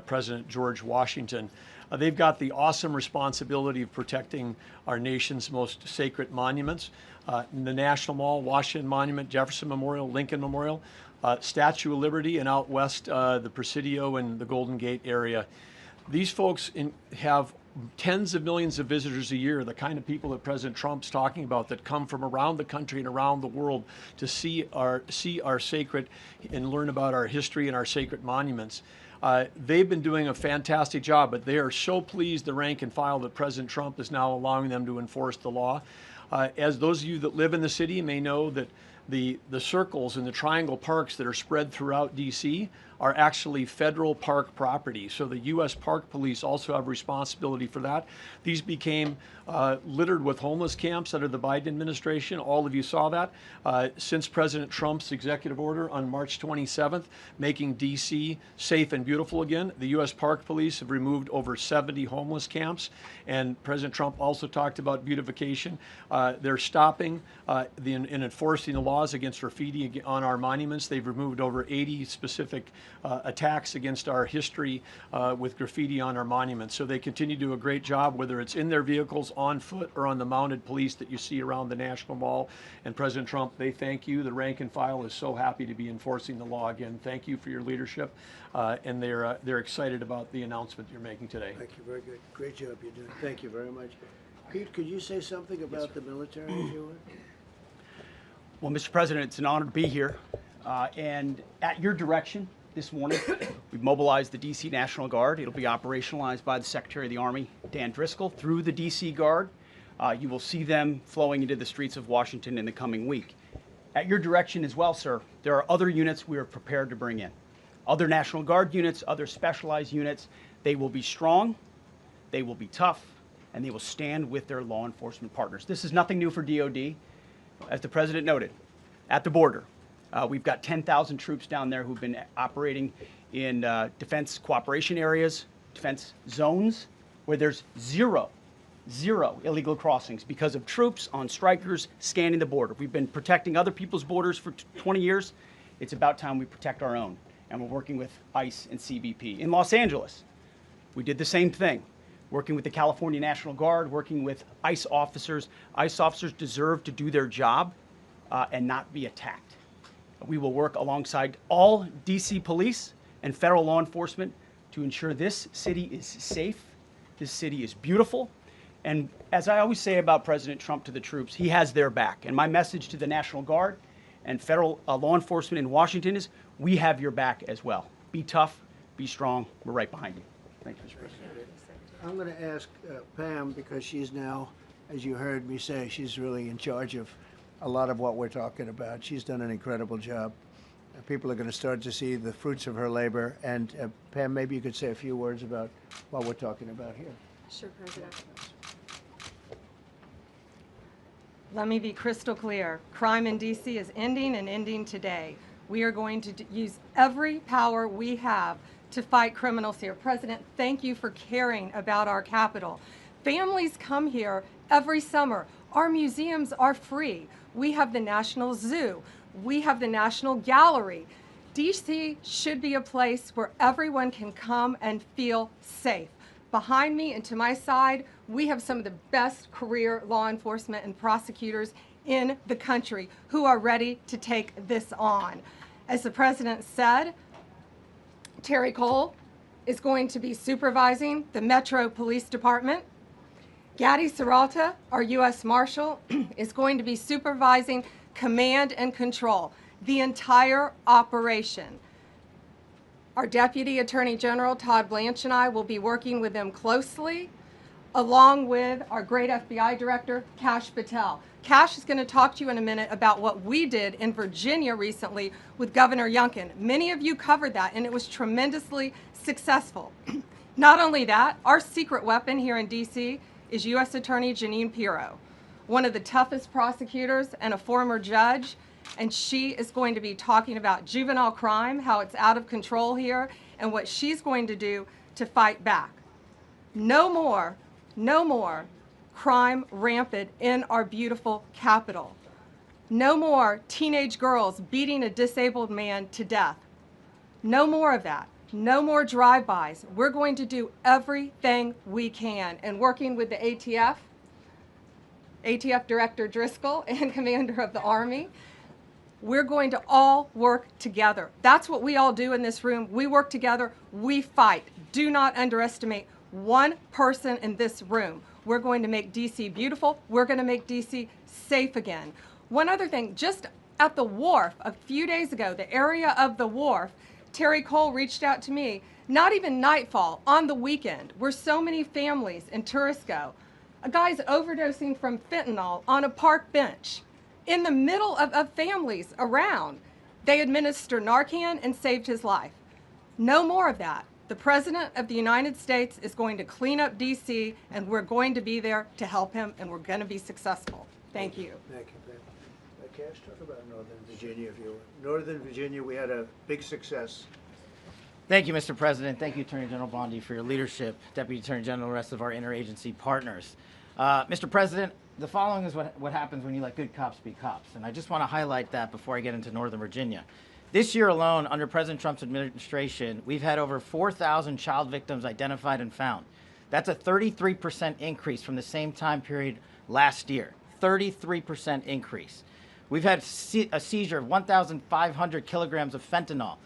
Speaker 11: President George Washington. They've got the awesome responsibility of protecting our nation's most sacred monuments. The National Mall, Washington Monument, Jefferson Memorial, Lincoln Memorial, Statue of Liberty, and out west, the Presidio and the Golden Gate area. These folks have tens of millions of visitors a year, the kind of people that President Trump's talking about that come from around the country and around the world to see our sacred and learn about our history and our sacred monuments. They've been doing a fantastic job, but they are so pleased, the rank and file, that President Trump is now allowing them to enforce the law. As those of you that live in the city may know that the circles and the triangle parks that are spread throughout DC are actually federal park property. So the U.S. Park Police also have responsibility for that. These became littered with homeless camps under the Biden administration. All of you saw that. Since President Trump's executive order on March 27th, making D.C. safe and beautiful again, the U.S. Park Police have removed over 70 homeless camps. And President Trump also talked about beautification. They're stopping and enforcing the laws against graffiti on our monuments. They've removed over 80 specific attacks against our history with graffiti on our monuments. So they continue to do a great job, whether it's in their vehicles, on foot, or on the mounted police that you see around the National Mall. And President Trump, they thank you. The rank and file is so happy to be enforcing the law again. Thank you for your leadership, and they're excited about the announcement you're making today.
Speaker 10: Thank you, very good. Great job you're doing. Thank you very much. Pete, could you say something about the military as you were?
Speaker 12: Well, Mr. President, it's an honor to be here. And at your direction this morning, we've mobilized the D.C. National Guard. It'll be operationalized by the Secretary of the Army, Dan Driscoll, through the D.C. Guard. You will see them flowing into the streets of Washington in the coming week. At your direction as well, sir, there are other units we are prepared to bring in. Other National Guard units, other specialized units. They will be strong, they will be tough, and they will stand with their law enforcement partners. This is nothing new for DOD. As the President noted, at the border, we've got 10,000 troops down there who've been operating in defense cooperation areas, defense zones, where there's zero illegal crossings because of troops on strikers scanning the border. We've been protecting other people's borders for 20 years. It's about time we protect our own, and we're working with ICE and CBP. In Los Angeles, we did the same thing, working with the California National Guard, working with ICE officers. ICE officers deserve to do their job and not be attacked. We will work alongside all DC police and federal law enforcement to ensure this city is safe, this city is beautiful, and as I always say about President Trump to the troops, he has their back. And my message to the National Guard and federal law enforcement in Washington is, we have your back as well. Be tough, be strong, we're right behind you. Thank you, Mr. President.
Speaker 10: I'm going to ask Pam, because she's now, as you heard me say, she's really in charge of a lot of what we're talking about. She's done an incredible job. People are going to start to see the fruits of her labor. And Pam, maybe you could say a few words about what we're talking about here.
Speaker 13: Sure, President. Let me be crystal clear. Crime in D.C. is ending and ending today. We are going to use every power we have to fight criminals here. President, thank you for caring about our capital. Families come here every summer. Our museums are free. We have the National Zoo. We have the National Gallery. DC should be a place where everyone can come and feel safe. Behind me and to my side, we have some of the best career law enforcement and prosecutors in the country who are ready to take this on. As the President said, Terry Cole is going to be supervising the Metro Police Department. Gaddy Serralta, our U.S. Marshal, is going to be supervising command and control, the entire operation. Our Deputy Attorney General, Todd Blanche, and I will be working with them closely, along with our great FBI Director, Kash Patel. Kash is going to talk to you in a minute about what we did in Virginia recently with Governor Youngkin. Many of you covered that, and it was tremendously successful. Not only that, our secret weapon here in D.C. is U.S. Attorney Jeanine Pirro, one of the toughest prosecutors and a former judge, and she is going to be talking about juvenile crime, how it's out of control here, and what she's going to do to fight back. No more crime rampant in our beautiful capital. No more teenage girls beating a disabled man to death. No more of that. No more drive-bys. We're going to do everything we can. And working with the ATF Director Driscoll and Commander of the Army, we're going to all work together. That's what we all do in this room. We work together, we fight. Do not underestimate one person in this room. We're going to make DC beautiful. We're going to make DC safe again. One other thing, just at the wharf a few days ago, the area of the wharf, Terry Cole reached out to me, not even nightfall, on the weekend, where so many families and tourists go. A guy's overdosing from fentanyl on a park bench. in the middle of families around. They administer Narcan and saved his life. No more of that. The President of the United States is going to clean up D.C., and we're going to be there to help him, and we're going to be successful. Thank you.
Speaker 10: Thank you, Ben. Cash, talk about Northern Virginia, if you will. Northern Virginia, we had a big success.
Speaker 14: Thank you, Mr. President. Thank you, Attorney General Bondi, for your leadership, Deputy Attorney General, and the rest of our interagency partners. Mr. President, the following is what happens when you let good cops be cops, and I just want to highlight that before I get into Northern Virginia. This year alone, under President Trump's administration, we've had over 4,000 child victims identified and found. That's a 33% increase from the same time period last year. 33% increase. We've had a seizure of 1,500 kilograms of fentanyl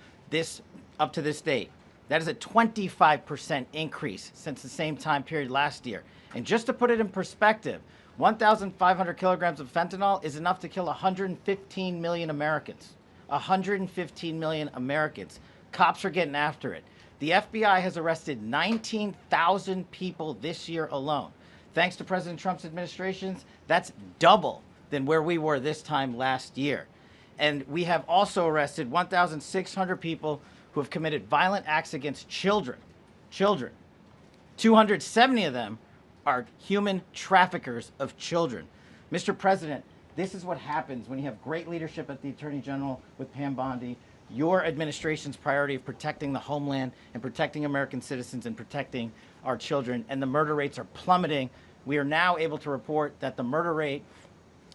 Speaker 14: up to this date. That is a 25% increase since the same time period last year. And just to put it in perspective, 1,500 kilograms of fentanyl is enough to kill 115 million Americans. 115 million Americans. Cops are getting after it. The FBI has arrested 19,000 people this year alone. Thanks to President Trump's administrations, that's double than where we were this time last year. And we have also arrested 1,600 people who have committed violent acts against children. 270 of them are human traffickers of children. Mr. President, this is what happens when you have great leadership at the Attorney General with Pam Bondi, your administration's priority of protecting the homeland and protecting American citizens and protecting our children, and the murder rates are plummeting. We are now able to report that the murder rate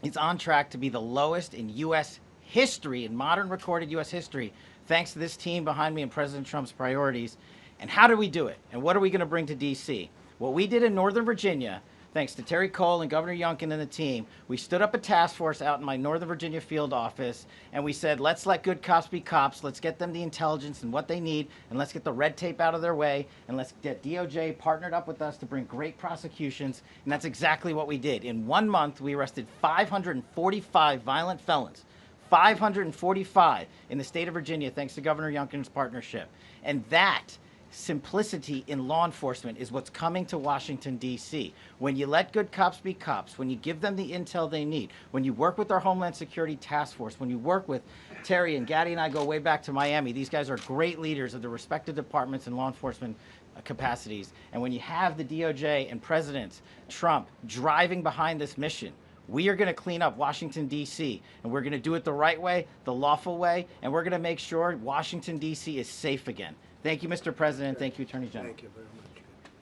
Speaker 14: is on track to be the lowest in U.S. history, in modern recorded U.S. history, thanks to this team behind me and President Trump's priorities. And how do we do it? And what are we going to bring to D.C.? What we did in Northern Virginia, thanks to Terry Cole and Governor Youngkin and the team, we stood up a task force out in my Northern Virginia field office, and we said, let's let good cops be cops, let's get them the intelligence and what they need, and let's get the red tape out of their way, and let's get DOJ partnered up with us to bring great prosecutions, and that's exactly what we did. In 1 month, we arrested 545 violent felons. 545 in the state of Virginia, thanks to Governor Youngkin's partnership. And that simplicity in law enforcement is what's coming to Washington, D.C. When you let good cops be cops, when you give them the intel they need, when you work with our Homeland Security Task Force, when you work with Terry and Gaddy and I go way back to Miami, these guys are great leaders of the respective departments and law enforcement capacities. And when you have the DOJ and President Trump driving behind this mission, we are going to clean up Washington, D.C., and we're going to do it the right way, the lawful way, and we're going to make sure Washington, D.C. is safe again. Thank you, Mr. President. Thank you, Attorney General.
Speaker 10: Thank you very much.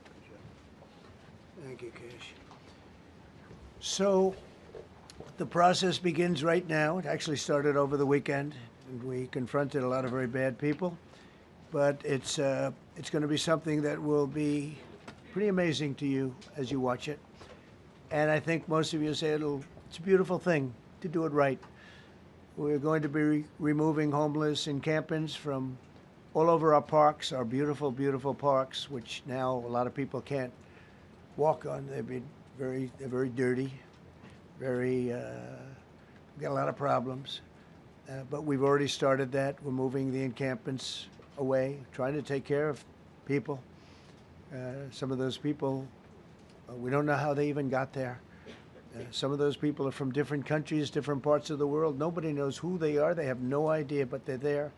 Speaker 10: Good job. Thank you, Cash. So the process begins right now. It actually started over the weekend, and we confronted a lot of very bad people. But it's going to be something that will be pretty amazing to you as you watch it. And I think most of you say it's a beautiful thing to do it right. We're going to be removing homeless encampments from all over our parks, our beautiful, beautiful parks, which now a lot of people can't walk on. They're very dirty, we got a lot of problems. But we've already started that. We're moving the encampments away, trying to take care of people. Some of those people, we don't know how they even got there. Some of those people are from different countries, different parts of the world. Nobody knows who they are. They have no idea, but they're there.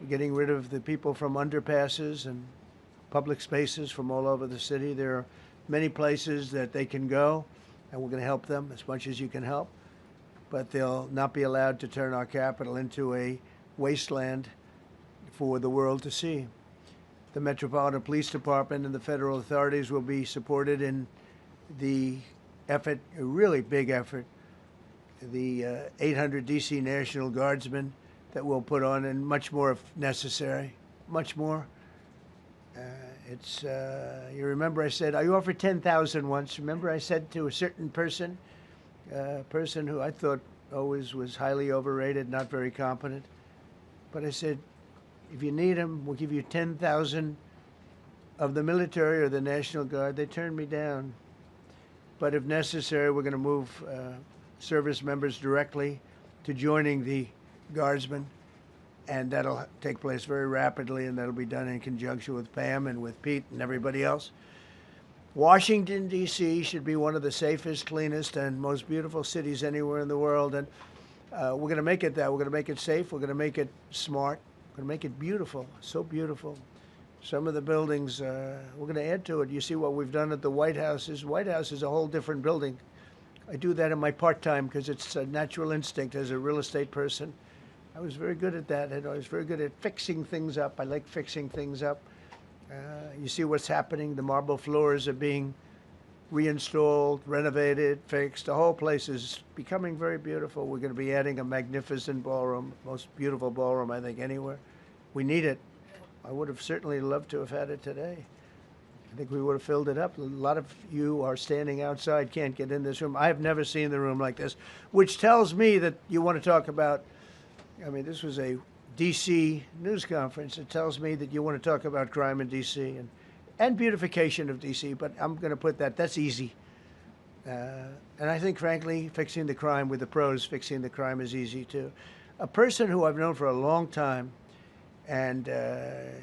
Speaker 10: We're getting rid of the people from underpasses and public spaces from all over the city. There are many places that they can go, and we're going to help them as much as you can help. But they'll not be allowed to turn our capital into a wasteland for the world to see. The Metropolitan Police Department and the federal authorities will be supported in the effort, a really big effort, the 800 D.C. National Guardsmen that we'll put on, and much more if necessary, much more. You remember I said, I offered 10,000 once. Remember I said to a certain person, a person who I thought always was highly overrated, not very competent, but I said, if you need them, we'll give you 10,000 of the military or the National Guard. They turned me down. But if necessary, we're going to move service members directly to joining the Guardsmen, and that'll take place very rapidly, and that'll be done in conjunction with Pam and with Pete and everybody else. Washington, D.C. should be one of the safest, cleanest, and most beautiful cities anywhere in the world. And we're going to make it that. We're going to make it safe. We're going to make it smart. We're going to make it beautiful, so beautiful. Some of the buildings, we're going to add to it. You see what we've done at the White House. White House is a whole different building. I do that in my part-time because it's a natural instinct as a real estate person. I was very good at that, and I was very good at fixing things up. I like fixing things up. You see what's happening. The marble floors are being reinstalled, renovated, fixed. The whole place is becoming very beautiful. We're going to be adding a magnificent ballroom, most beautiful ballroom, I think, anywhere. We need it. I would have certainly loved to have had it today. I think we would have filled it up. A lot of you are standing outside, can't get in this room. I have never seen the room like this, which tells me that you want to talk about, I mean, this was a D.C. news conference. It tells me that you want to talk about crime in D.C. and beautification of D.C., but I'm going to put that, that's easy. And I think, frankly, fixing the crime with the pros, fixing the crime is easy, too. A person who I've known for a long time, and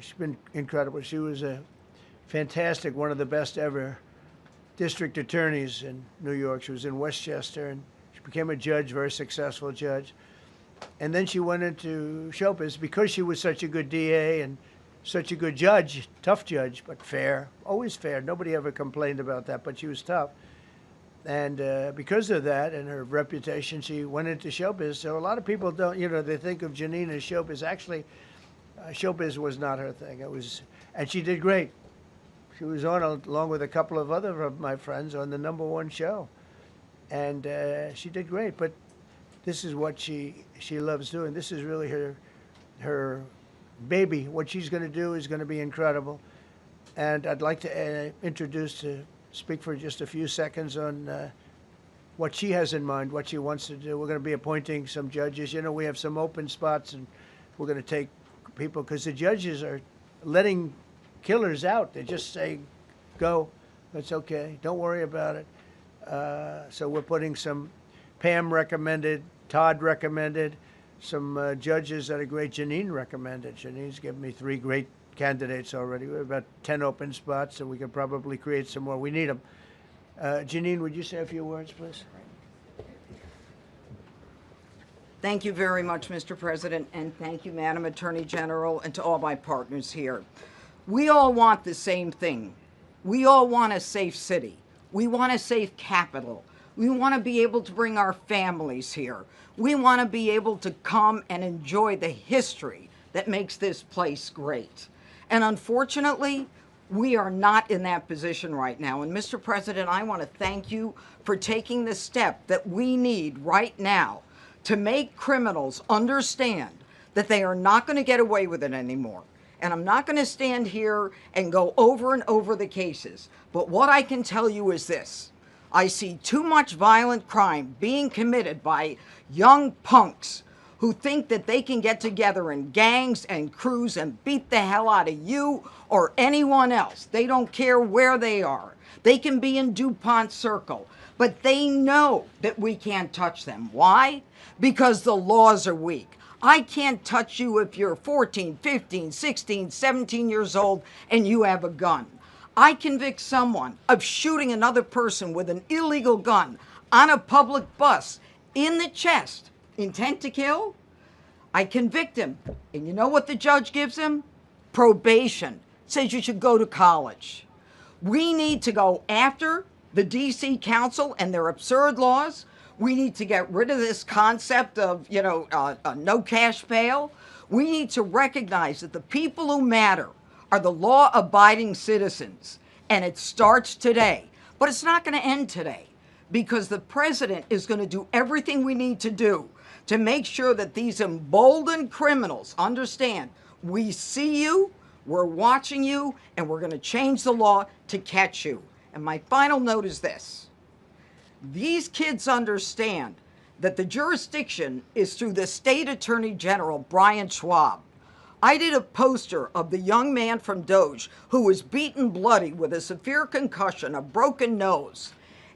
Speaker 10: she's been incredible. She was a fantastic, one of the best ever district attorneys in New York. She was in Westchester, and she became a judge, very successful judge. And then she went into show business because she was such a good DA and such a good judge, tough judge, but fair, always fair. Nobody ever complained about that, but she was tough. And because of that and her reputation, she went into showbiz. So a lot of people don't, you know, they think of Janine as showbiz. Actually, showbiz was not her thing. It was, and she did great. She was on, along with a couple of other of my friends, on the #1 show. And she did great, but this is what she loves doing. This is really her baby. What she's going to do is going to be incredible. And I'd like to speak for just a few seconds on what she has in mind, what she wants to do. We're going to be appointing some judges. You know, we have some open spots, and we're going to take people, because the judges are letting killers out. They just say, go, that's okay, don't worry about it. So we're putting some, Pam recommended, Todd recommended, some judges that are great. Janine recommended. Janine's given me 3 great candidates already. We have about 10 open spots, and we could probably create some more. We need them. Janine, would you say a few words, please?
Speaker 15: Thank you very much, Mr. President, and thank you, Madam Attorney General, and to all my partners here. We all want the same thing. We all want a safe city. We want a safe capital. We want to be able to bring our families here. We want to be able to come and enjoy the history that makes this place great. And unfortunately, we are not in that position right now. And Mr. President, I want to thank you for taking the step that we need right now to make criminals understand that they are not going to get away with it anymore. And I'm not going to stand here and go over and over the cases. But what I can tell you is this. I see too much violent crime being committed by young punks who think that they can get together in gangs and crews and beat the hell out of you or anyone else. They don't care where they are. They can be in DuPont Circle, but they know that we can't touch them. Why? Because the laws are weak. I can't touch you if you're 14, 15, 16, 17 years old and you have a gun. I convict someone of shooting another person with an illegal gun on a public bus in the chest, intent to kill. I convict him. And you know what the judge gives him? Probation. Says you should go to college. We need to go after the DC Council and their absurd laws. We need to get rid of this concept of, no cash bail. We need to recognize that the people who matter are the law-abiding citizens. And it starts today. But it's not going to end today, because the president is going to do everything we need to do to make sure that these emboldened criminals understand we see you, we're watching you, and we're going to change the law to catch you. And my final note is this. These kids understand that the jurisdiction is through the State Attorney General, Brian Schwab. I did a poster of the young man from Doge who was beaten bloody with a severe concussion, a broken nose.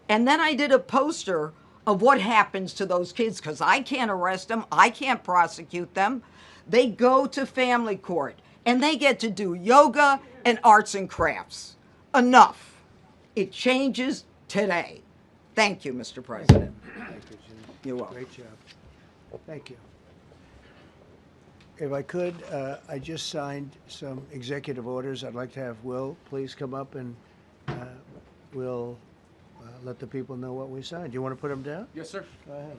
Speaker 15: And then I did a poster of what happens to those kids, because I can't arrest them, I can't prosecute them. They go to family court and they get to do yoga and arts and crafts. Enough. It changes today. Thank you, Mr. President.
Speaker 10: Thank you, Jim.
Speaker 15: You're welcome.
Speaker 10: Great job. Thank you. If I could, I just signed some executive orders. I'd like to have Will please come up and we'll let the people know what we signed. Do you want to put them down?
Speaker 16: Yes, sir.
Speaker 10: Go ahead.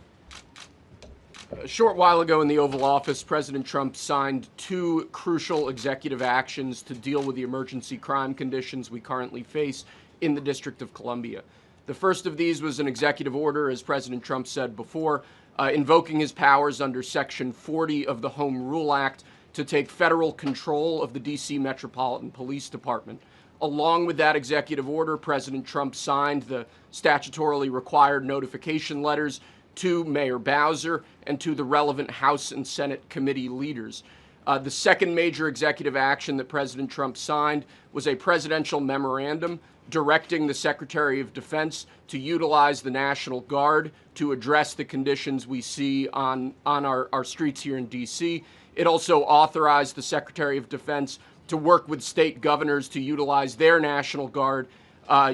Speaker 16: A short while ago in the Oval Office, President Trump signed 2 crucial executive actions to deal with the emergency crime conditions we currently face in the District of Columbia. The first of these was an executive order, as President Trump said before, invoking his powers under Section 40 of the Home Rule Act to take federal control of the D.C. Metropolitan Police Department. Along with that executive order, President Trump signed the statutorily required notification letters to Mayor Bowser and to the relevant House and Senate committee leaders. The second major executive action that President Trump signed was a presidential memorandum directing the Secretary of Defense to utilize the National Guard to address the conditions we see on our streets here in D.C. It also authorized the Secretary of Defense to work with state governors to utilize their National Guard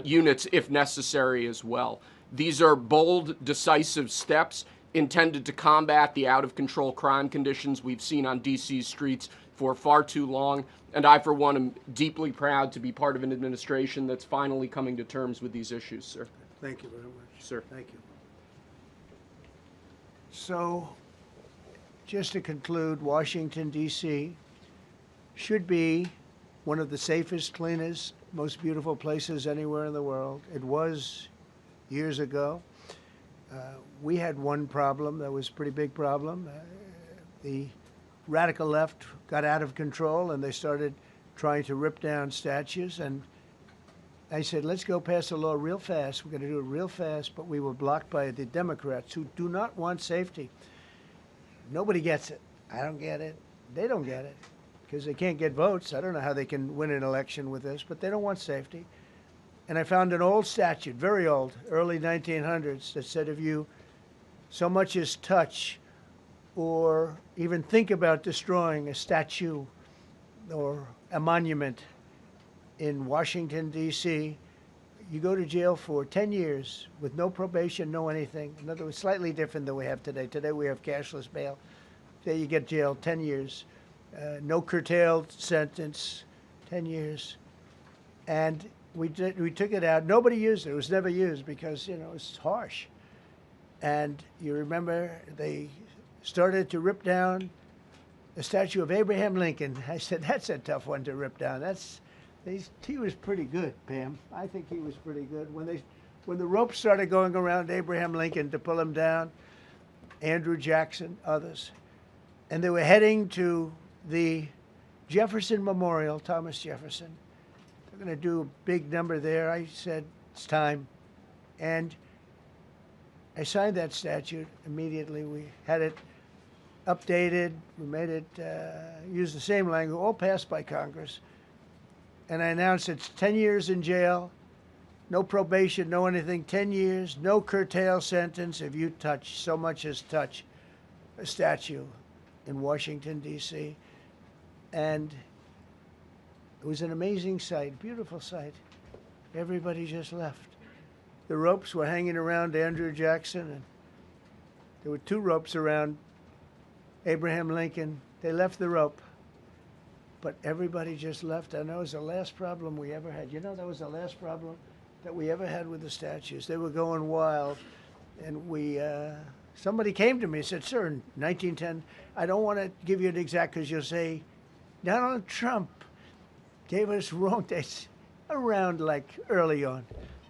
Speaker 16: units if necessary as well. These are bold, decisive steps intended to combat the out-of-control crime conditions we've seen on D.C.'s streets for far too long, and I, for one, am deeply proud to be part of an administration that's finally coming to terms with these issues, sir.
Speaker 10: Thank you very much.
Speaker 16: Sir.
Speaker 10: Thank you. So, just to conclude, Washington, D.C. should be one of the safest, cleanest, most beautiful places anywhere in the world. It was years ago. We had one problem that was a pretty big problem. The radical left got out of control and they started trying to rip down statues. And I said, let's go pass a law real fast. We're going to do it real fast, but we were blocked by the Democrats who do not want safety. Nobody gets it. I don't get it. They don't get it because they can't get votes. I don't know how they can win an election with this, but they don't want safety. And I found an old statute, very old, early 1900s, that said if you so much as touch or even think about destroying a statue or a monument in Washington, D.C., you go to jail for 10 years with no probation, no anything. In other words, slightly different than we have today. Today we have cashless bail. There you get jailed 10 years. No curtailed sentence, 10 years. And we took it out. Nobody used it. It was never used because, you know, it's harsh. And you remember they started to rip down the statue of Abraham Lincoln. I said, that's a tough one to rip down. He was pretty good, Pam. I think he was pretty good. When the ropes started going around Abraham Lincoln to pull him down, Andrew Jackson, others, and they were heading to the Jefferson Memorial, Thomas Jefferson. They're going to do a big number there. I said, it's time. And I signed that statute immediately. We had it updated. We made it use the same language, all passed by Congress. And I announced it's 10 years in jail, no probation, no anything, 10 years, no curtail sentence if you touch, so much as touch a statue in Washington, D.C. And it was an amazing sight, beautiful sight. Everybody just left. The ropes were hanging around Andrew Jackson, and there were 2 ropes around Abraham Lincoln. They left the rope, but everybody just left. And that was the last problem we ever had. You know, that was the last problem that we ever had with the statues. They were going wild, and somebody came to me and said, sir, in 1910, I don't want to give you an exact because you'll say, Donald Trump gave us wrong dates around like early on.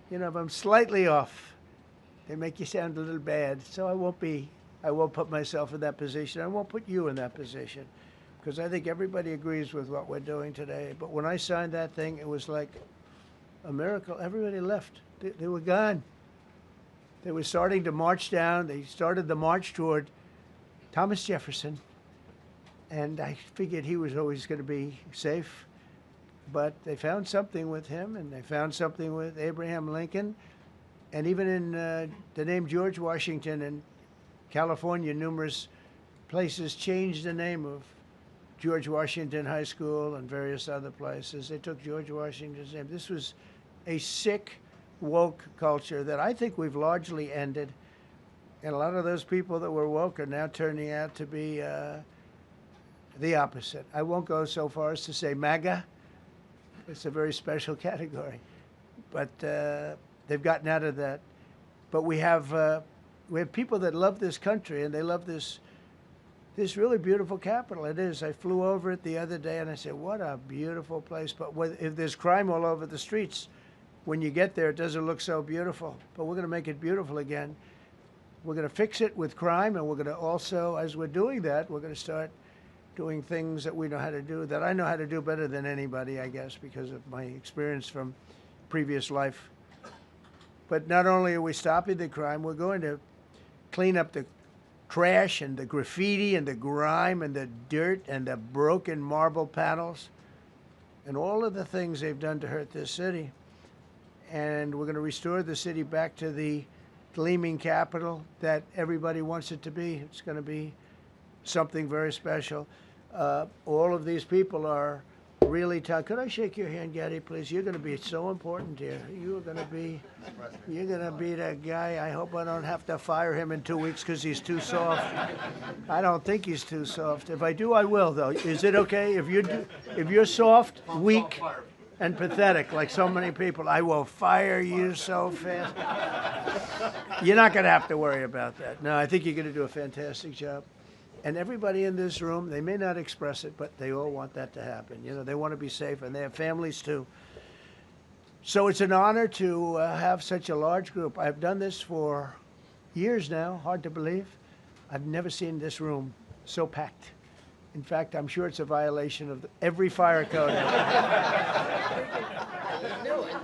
Speaker 10: You know, if I'm slightly off, they make you sound a little bad. So I won't put myself in that position. I won't put you in that position because I think everybody agrees with what we're doing today. But when I signed that thing, it was like a miracle. Everybody left. They were gone. They were starting to march down. They started the march toward Thomas Jefferson. And I figured he was always going to be safe. But they found something with him, and they found something with Abraham Lincoln. And even in the name George Washington in California, numerous places changed the name of George Washington High School and various other places. They took George Washington's name. This was a sick, woke culture that I think we've largely ended. And a lot of those people that were woke are now turning out to be the opposite. I won't go so far as to say MAGA. It's a very special category. But they've gotten out of that. But we have people that love this country, and they love this really beautiful capital. It is. I flew over it the other day, and I said, what a beautiful place. But if there's crime all over the streets, when you get there, it doesn't look so beautiful. But we're going to make it beautiful again. We're going to fix it with crime, and we're going to also, as we're doing that, we're going to start doing things that we know how to do, that I know how to do better than anybody, I guess, because of my experience from previous life. But not only are we stopping the crime, we're going to clean up the trash and the graffiti and the grime and the dirt and the broken marble panels and all of the things they've done to hurt this city. And we're going to restore the city back to the gleaming capital that everybody wants it to be. It's going to be something very special. All of these people are really tough. Could I shake your hand, Gaddy, please? You're going to be so important here. You're going to be that guy. I hope I don't have to fire him in 2 weeks because he's too soft. I don't think he's too soft. If I do, I will, though. Is it okay? If you're soft, weak, and pathetic, like so many people, I will fire you so fast. You're not going to have to worry about that. No, I think you're going to do a fantastic job. And everybody in this room, they may not express it, but they all want that to happen. You know, they want to be safe, and they have families too. So it's an honor to have such a large group. I've done this for years now, hard to believe. I've never seen this room so packed. In fact, I'm sure it's a violation of every fire code.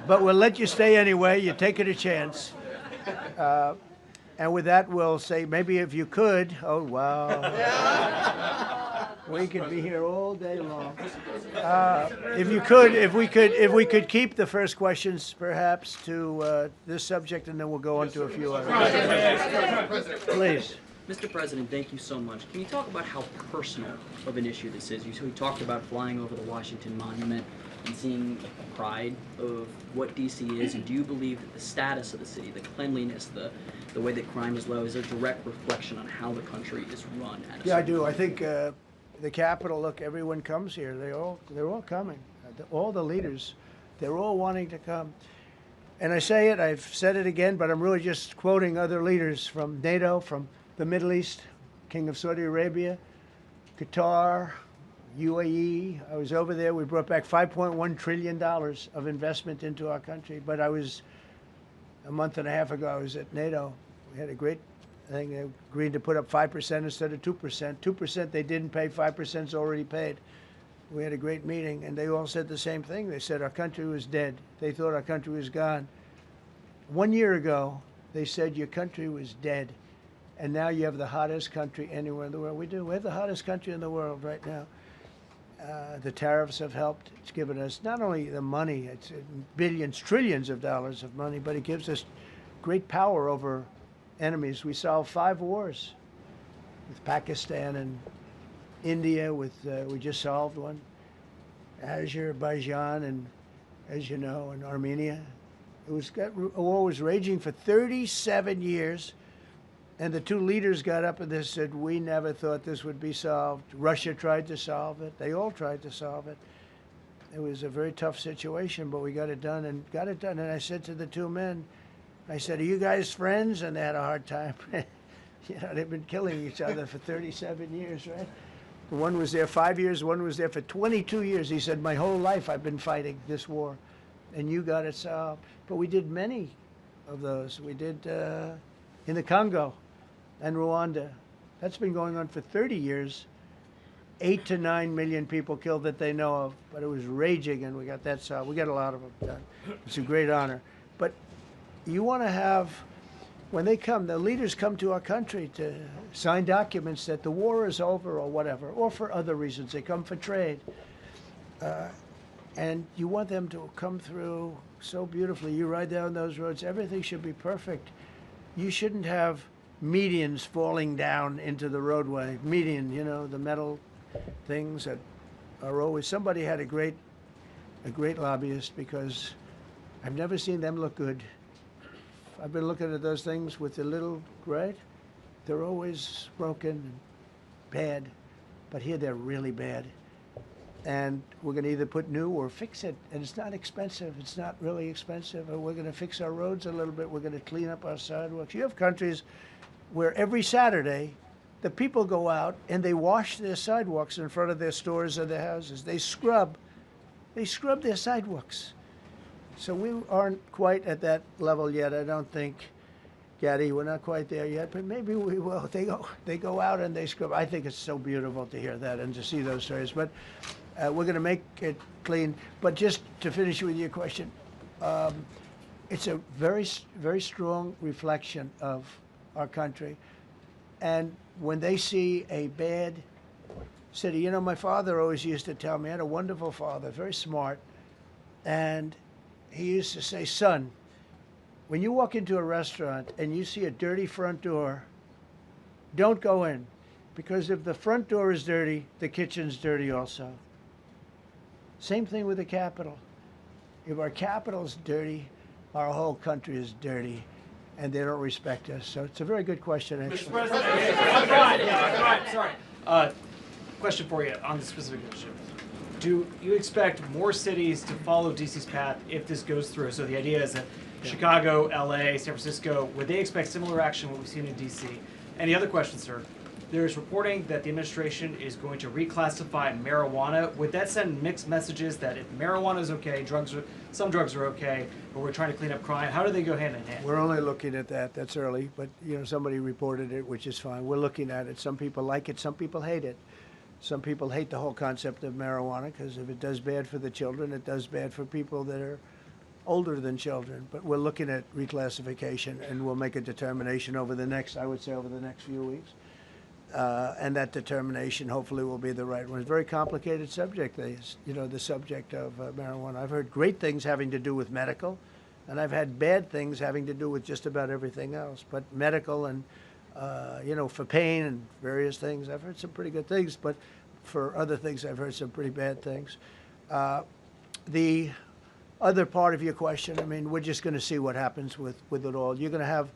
Speaker 10: But we'll let you stay anyway. You're taking a chance. And with that, we'll say, maybe if you could, oh, wow. We could be here all day long. If we could keep the first questions, perhaps, to this subject, and then we'll go on to a few others. Please.
Speaker 17: Mr. President, thank you so much. Can you talk about how personal of an issue this is? We talked about flying over the Washington Monument and seeing the pride of what D.C. is, and do you believe that the status of the city, the cleanliness, the way that crime is low, is a direct reflection on how the country is run?
Speaker 10: Yeah, I do. I think the Capitol, look, everyone comes here. They're all coming. All the leaders, they're all wanting to come. And I say it, I've said it again, but I'm really just quoting other leaders from NATO, from the Middle East, King of Saudi Arabia, Qatar, UAE. I was over there. We brought back $5.1 trillion of investment into our country. But a month and a half ago, I was at NATO. We had a great thing. They agreed to put up 5% instead of 2%. 2% they didn't pay, 5% is already paid. We had a great meeting, and they all said the same thing. They said our country was dead. They thought our country was gone. 1 year ago, they said your country was dead. And now you have the hottest country anywhere in the world. We do. We have the hottest country in the world right now. The tariffs have helped. It's given us not only the money, it's billions, trillions of dollars of money, but it gives us great power over enemies. We solved 5 wars with Pakistan and India. We just solved one. Azerbaijan and, as you know, and Armenia. A war was raging for 37 years. And the 2 leaders got up and they said, we never thought this would be solved. Russia tried to solve it. They all tried to solve it. It was a very tough situation, but we got it done and got it done. And I said to the 2 men, I said, are you guys friends? And they had a hard time. You know, they've been killing each other for 37 years, right? One was there 5 years, one was there for 22 years. He said, my whole life I've been fighting this war, and you got it solved. But we did many of those. We did in the Congo and Rwanda. That's been going on for 30 years. 8 to 9 million people killed that they know of, but it was raging, and we got that solved. We got a lot of them done. It's a great honor. But you want to have, when they come, the leaders come to our country to sign documents that the war is over or whatever, or for other reasons. They come for trade. And you want them to come through so beautifully. You ride down those roads, everything should be perfect. You shouldn't have medians falling down into the roadway. Median, you know, the metal things that are always, somebody had a great lobbyist, because I've never seen them look good. I've been looking at those things with the little, right? They're always broken and bad, but here they're really bad. And we're going to either put new or fix it. And it's not expensive. It's not really expensive. And we're going to fix our roads a little bit. We're going to clean up our sidewalks. You have countries where every Saturday, the people go out and they wash their sidewalks in front of their stores or their houses. They scrub their sidewalks. So we aren't quite at that level yet, I don't think. Gaddy, we're not quite there yet, but maybe we will. They go out and they scrub. I think it's so beautiful to hear that and to see those stories. But we're going to make it clean. But just to finish with your question, it's a very, very strong reflection of our country. And when they see a bad city, you know, my father always used to tell me, I had a wonderful father, very smart, and he used to say, son, when you walk into a restaurant and you see a dirty front door, don't go in, because if the front door is dirty, the kitchen's dirty also. Same thing with the Capitol. If our Capitol's dirty, our whole country is dirty, and they don't respect us. So it's a very good question, actually.
Speaker 1: Mr. President, I'm Brian. Yeah, sorry. Question for you on the specific issue. Do you expect more cities to follow DC's path if this goes through? So the idea is that Chicago, LA, San Francisco, would they expect similar action to what we've seen in DC? And the other question, sir, there's reporting that the administration is going to reclassify marijuana. Would that send mixed messages that if marijuana is okay, some drugs are okay, but we're trying to clean up crime? How do they go hand in hand?
Speaker 10: We're only looking at that. That's early, but you know, somebody reported it, which is fine. We're looking at it. Some people like it, some people hate it. Some people hate the whole concept of marijuana because if it does bad for the children, it does bad for people that are older than children. But we're looking at reclassification, and we'll make a determination over the next, I would say, over the next few weeks. And that determination hopefully will be the right one. It's a very complicated subject, you know, the subject of marijuana. I've heard great things having to do with medical, and I've had bad things having to do with just about everything else. But medical and, you know, for pain and various things, I've heard some pretty good things, but for other things, I've heard some pretty bad things. The other part of your question, I mean, we're just going to see what happens with it all. You're going to have,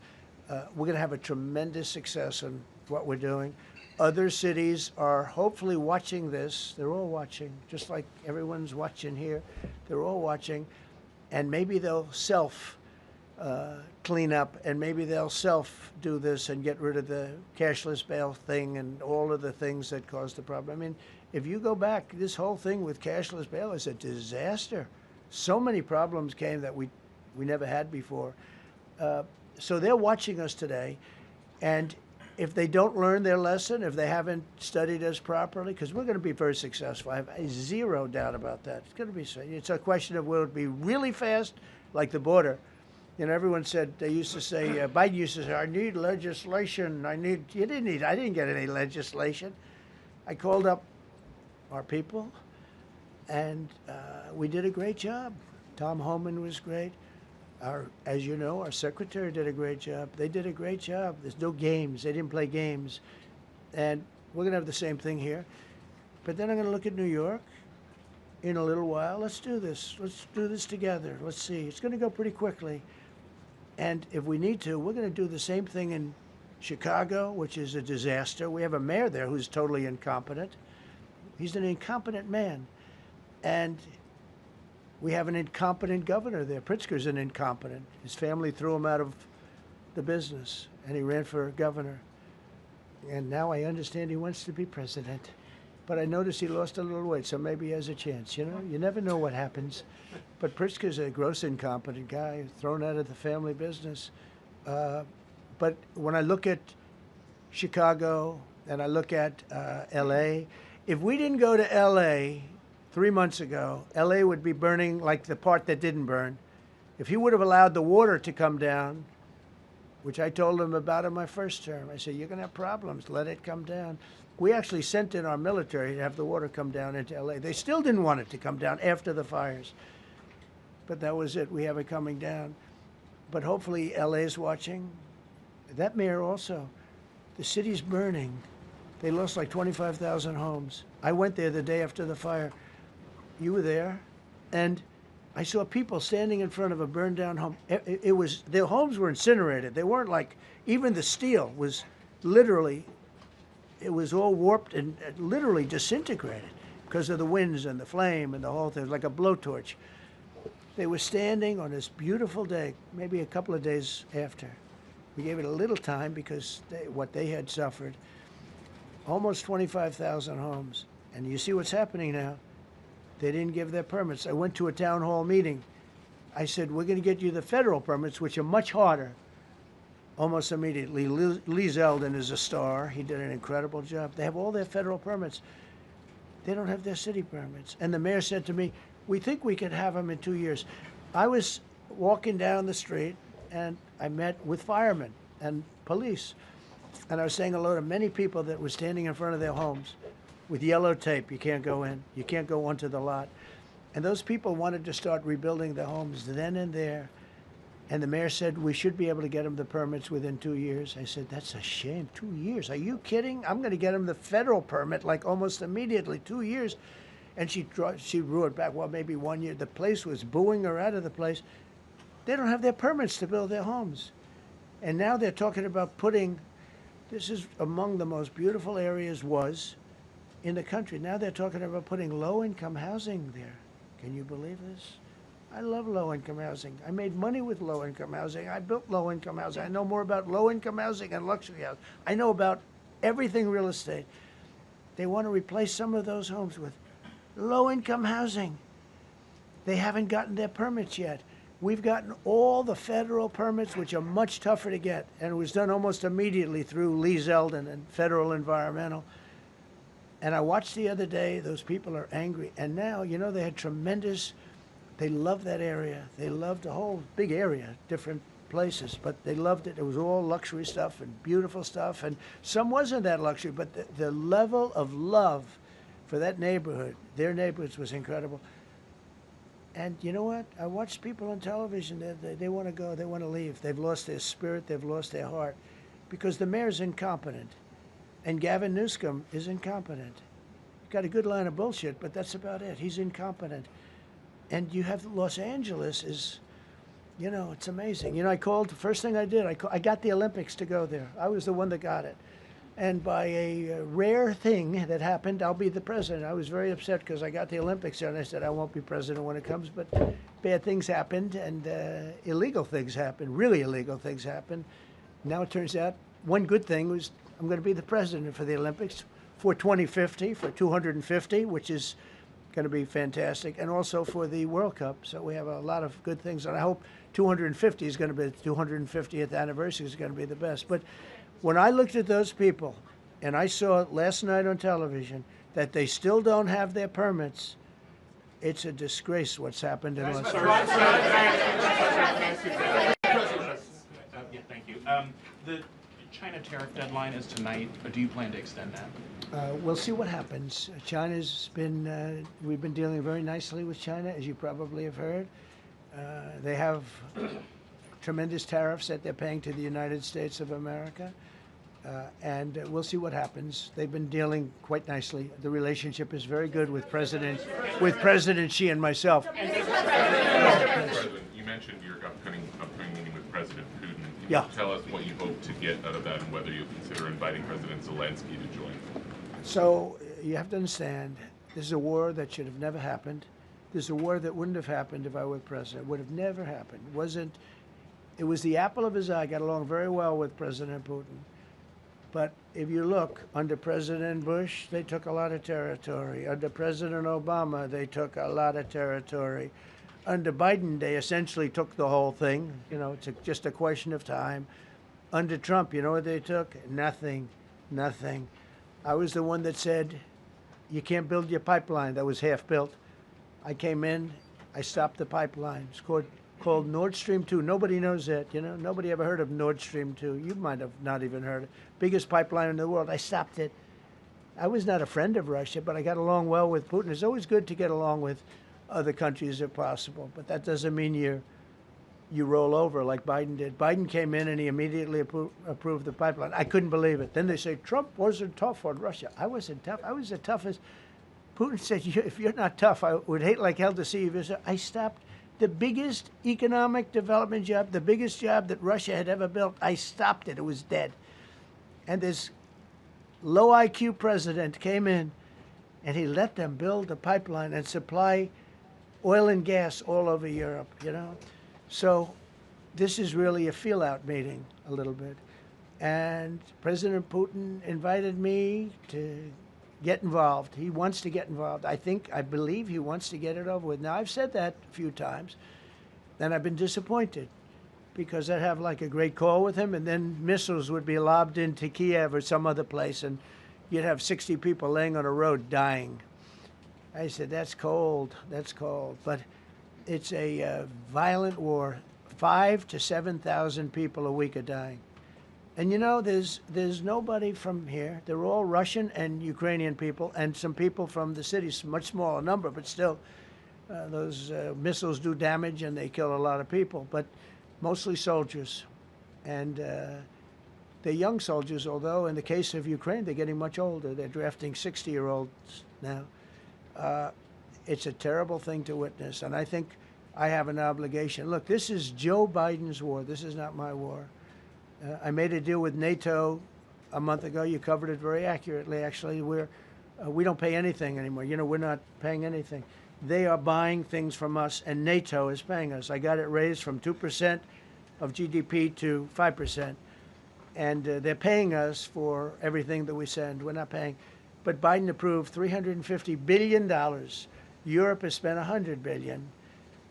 Speaker 10: we're going to have a tremendous success in what we're doing. Other cities are hopefully watching this. They're all watching, just like everyone's watching here. They're all watching, and maybe they'll clean up, and maybe they'll do this and get rid of the cashless bail thing and all of the things that caused the problem. I mean, if you go back, this whole thing with cashless bail is a disaster. So many problems came that we never had before. So they're watching us today, and if they don't learn their lesson, if they haven't studied us properly, because we're going to be very successful. I have zero doubt about that. It's going to be. It's a question of will it be really fast, like the border. You know, everyone said, they used to say, Biden used to say, I need legislation. I didn't get any legislation. I called up our people, and we did a great job. Tom Homan was great. As you know, our secretary did a great job. They did a great job. There's no games. They didn't play games. And we're going to have the same thing here. But then I'm going to look at New York in a little while. Let's do this. Let's do this together. Let's see. It's going to go pretty quickly. And if we need to, we're going to do the same thing in Chicago, which is a disaster. We have a mayor there who's totally incompetent. He's an incompetent man. And we have an incompetent governor there. Pritzker's an incompetent. His family threw him out of the business, and he ran for governor. And now I understand he wants to be president. But I noticed he lost a little weight, so maybe he has a chance. You know, you never know what happens. But Pritzker's a gross incompetent guy, thrown out of the family business. But when I look at Chicago and I look at L.A., if we didn't go to L.A. 3 months ago, L.A. would be burning like the part that didn't burn. If he would have allowed the water to come down, which I told him about in my first term, I said, you're going to have problems. Let it come down. We actually sent in our military to have the water come down into L.A. They still didn't want it to come down after the fires. But that was it. We have it coming down. But hopefully L.A. is watching. That mayor also. The city's burning. They lost like 25,000 homes. I went there the day after the fire. You were there. And I saw people standing in front of a burned down home. It was, their homes were incinerated. They weren't like, even the steel was literally, it was all warped and literally disintegrated because of the winds and the flame and the whole thing, like a blowtorch. They were standing on this beautiful day, maybe a couple of days after. We gave it a little time because what they had suffered. Almost 25,000 homes. And you see what's happening now. They didn't give their permits. I went to a town hall meeting. I said, we're going to get you the federal permits, which are much harder. Almost immediately, Lee Zeldin is a star. He did an incredible job. They have all their federal permits. They don't have their city permits. And the mayor said to me, we think we could have them in 2 years. I was walking down the street, and I met with firemen and police. And I was saying hello to many people that were standing in front of their homes with yellow tape. You can't go in. You can't go onto the lot. And those people wanted to start rebuilding their homes then and there. And the mayor said, we should be able to get them the permits within 2 years. I said, that's a shame. 2 years? Are you kidding? I'm going to get them the federal permit like almost immediately. 2 years. And she drew it back. Well, maybe 1 year. The place was booing her out of the place. They don't have their permits to build their homes. And now they're talking about putting, this is among the most beautiful areas was in the country. Now they're talking about putting low-income housing there. Can you believe this? I love low-income housing. I made money with low-income housing. I built low-income housing. I know more about low-income housing and luxury housing. I know about everything real estate. They want to replace some of those homes with low-income housing. They haven't gotten their permits yet. We've gotten all the federal permits, which are much tougher to get, and it was done almost immediately through Lee Zeldin and Federal Environmental. And I watched the other day, those people are angry. And now, you know, they had tremendous, they loved that area. They loved the whole big area, different places, but they loved it. It was all luxury stuff and beautiful stuff, and some wasn't that luxury, but the level of love for that neighborhood, their neighborhoods, was incredible. And you know what? I watched people on television, they want to go, they want to leave. They've lost their spirit, they've lost their heart, because the mayor's incompetent. And Gavin Newsom is incompetent. Got a good line of bullshit, but that's about it. He's incompetent. And you have Los Angeles is, you know, it's amazing. You know, I called, the first thing I did, I got the Olympics to go there. I was the one that got it. And by a rare thing that happened, I'll be the president. I was very upset because I got the Olympics there, and I said, I won't be president when it comes. But bad things happened, and illegal things happened, really illegal things happened. Now it turns out one good thing was I'm going to be the president for the Olympics for 2050, for 250, which is going to be fantastic, and also for the World Cup. So we have a lot of good things, and I hope 250 is going to be, the 250th anniversary is going to be the best. But when I looked at those people, and I saw last night on television that they still don't have their permits, it's a disgrace what's happened in Los Angeles.
Speaker 18: Yeah, thank you. The China tariff deadline is tonight. Do you plan to extend that?
Speaker 10: We'll see what happens. China's been, we've been dealing very nicely with China, as you probably have heard. They have tremendous tariffs that they're paying to the United States of America. And we'll see what happens. They've been dealing quite nicely. The relationship is very good with President Xi and myself.
Speaker 8: President, you mentioned your upcoming meeting with President Putin. Can you tell us what you hope to get out of that and whether you'll consider inviting President Zelensky to join?
Speaker 10: So you have to understand, this is a war that should have never happened. This is a war that wouldn't have happened if I were president. It would have never happened. It was the apple of his eye. I got along very well with President Putin. But if you look, under President Bush, they took a lot of territory. Under President Obama, they took a lot of territory. Under Biden, they essentially took the whole thing. You know, it's just a question of time. Under Trump, you know what they took? Nothing, nothing. I was the one that said, you can't build your pipeline. That was half built. I came in, I stopped the pipeline. It's called Nord Stream 2. Nobody knows that, you know. Nobody ever heard of Nord Stream 2. You might have not even heard it. Biggest pipeline in the world. I stopped it. I was not a friend of Russia, but I got along well with Putin. It's always good to get along with other countries if possible, but that doesn't mean you roll over like Biden did. Biden came in and he immediately approved the pipeline. I couldn't believe it. Then they say Trump wasn't tough on Russia. I wasn't tough. I was the toughest. Putin said, if you're not tough, I would hate like hell to see you. I stopped The biggest economic development job, the biggest job that Russia had ever built, I stopped it. It was dead. And this low IQ president came in and he let them build a pipeline and supply oil and gas all over Europe, you know. So this is really a feel-out meeting a little bit. And President Putin invited me to get involved. He wants to get involved. I believe he wants to get it over with. Now, I've said that a few times, and I've been disappointed because I'd have like a great call with him, and then missiles would be lobbed into Kiev or some other place, and you'd have 60 people laying on a road dying. I said, that's cold, that's cold. But it's a violent war. 5,000 to 7,000 people a week are dying. And you know, there's nobody from here. They're all Russian and Ukrainian people, and some people from the cities, much smaller number, but still, those missiles do damage and they kill a lot of people, but mostly soldiers. And they're young soldiers, although in the case of Ukraine, they're getting much older. They're drafting 60-year-olds now. It's a terrible thing to witness, and I think I have an obligation. Look, this is Joe Biden's war. This is not my war. I made a deal with NATO a month ago. You covered it very accurately, actually. We don't pay anything anymore. You know, we're not paying anything. They are buying things from us, and NATO is paying us. I got it raised from 2% of GDP to 5%. And they're paying us for everything that we send. We're not paying. But Biden approved $350 billion. Europe has spent $100 billion.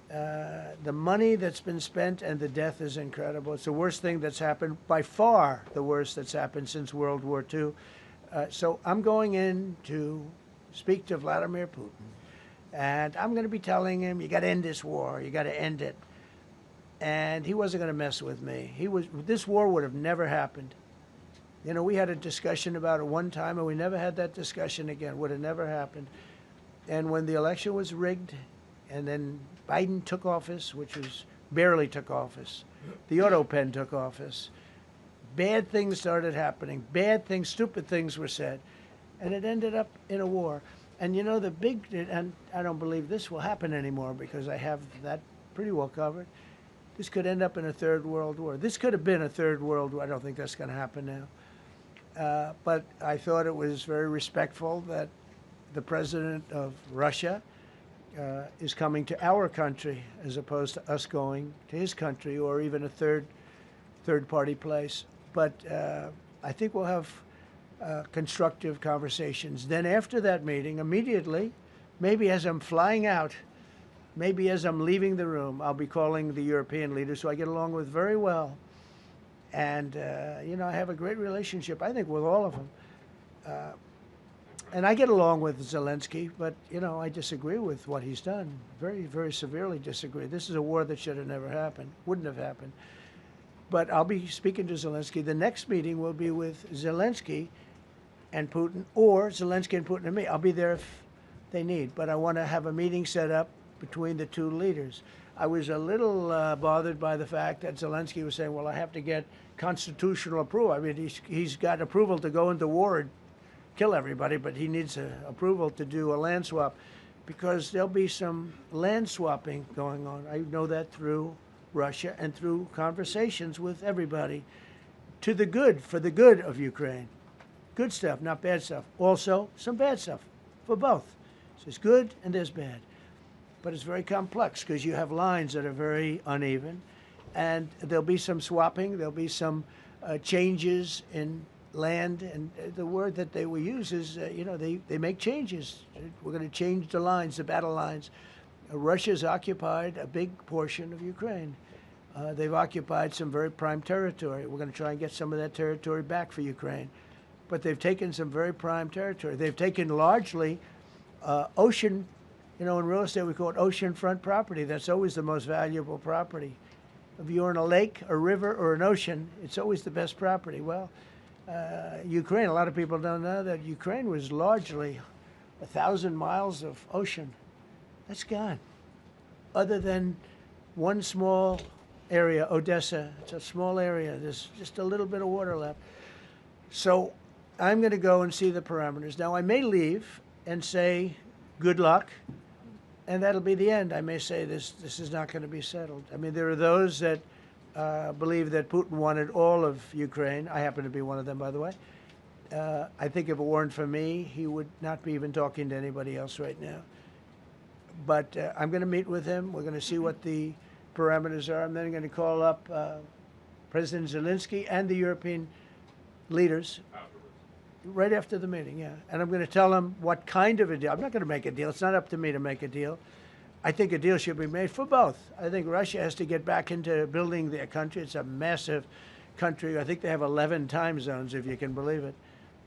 Speaker 10: The money that's been spent and the death is incredible. It's the worst thing that's happened, by far the worst that's happened since World War II. So I'm going in to speak to Vladimir Putin. And I'm going to be telling him, you got to end this war. You got to end it. And he wasn't going to mess with me. This war would have never happened. You know, we had a discussion about it one time, and we never had that discussion again. Would have never happened. And when the election was rigged, and then Biden took office, which was barely took office, the auto pen took office, bad things started happening. Bad things, stupid things were said. And it ended up in a war. And you know, and I don't believe this will happen anymore because I have that pretty well covered. This could end up in a third world war. This could have been a third world war. I don't think that's going to happen now. But I thought it was very respectful that the president of Russia is coming to our country as opposed to us going to his country or even a third-party place. But I think we'll have constructive conversations. Then after that meeting, immediately, maybe as I'm flying out, maybe as I'm leaving the room, I'll be calling the European leaders who I get along with very well. And, you know, I have a great relationship, I think, with all of them. And I get along with Zelensky, but, you know, I disagree with what he's done. Very, very severely disagree. This is a war that should have never happened, wouldn't have happened. But I'll be speaking to Zelensky. The next meeting will be with Zelensky and Putin, or Zelensky and Putin and me. I'll be there if they need. But I want to have a meeting set up between the two leaders. I was a little bothered by the fact that Zelensky was saying, well, I have to get constitutional approval. I mean, he's got approval to go into war and kill everybody, but he needs approval to do a land swap because there'll be some land swapping going on. I know that through Russia and through conversations with everybody to the good, for the good of Ukraine. Good stuff, not bad stuff. Also, some bad stuff for both. So there's good and there's bad. But it's very complex because you have lines that are very uneven. And there'll be some swapping. There'll be some changes in land. And the word that they will use is, you know, they make changes. We're going to change the lines, the battle lines. Russia's occupied a big portion of Ukraine. They've occupied some very prime territory. We're going to try and get some of that territory back for Ukraine. But they've taken some very prime territory. They've taken largely ocean, you know, in real estate we call it oceanfront property. That's always the most valuable property. If you're in a lake, a river, or an ocean, it's always the best property. Well, Ukraine, a lot of people don't know that Ukraine was largely 1,000 miles of ocean. That's gone. Other than one small area, Odessa, it's a small area. There's just a little bit of water left. So I'm going to go and see the parameters. Now, I may leave and say, good luck, and that'll be the end. I may say this is not going to be settled. I mean, there are those that believe that Putin wanted all of Ukraine. I happen to be one of them, by the way. I think if it weren't for me, he would not be even talking to anybody else right now. But I'm going to meet with him. We're going to see what the parameters are. I'm then going to call up President Zelensky and the European leaders right after the meeting, yeah. And I'm going to tell them what kind of a deal. I'm not going to make a deal. It's not up to me to make a deal. I think a deal should be made for both. I think Russia has to get back into building their country. It's a massive country. I think they have 11 time zones, if you can believe it.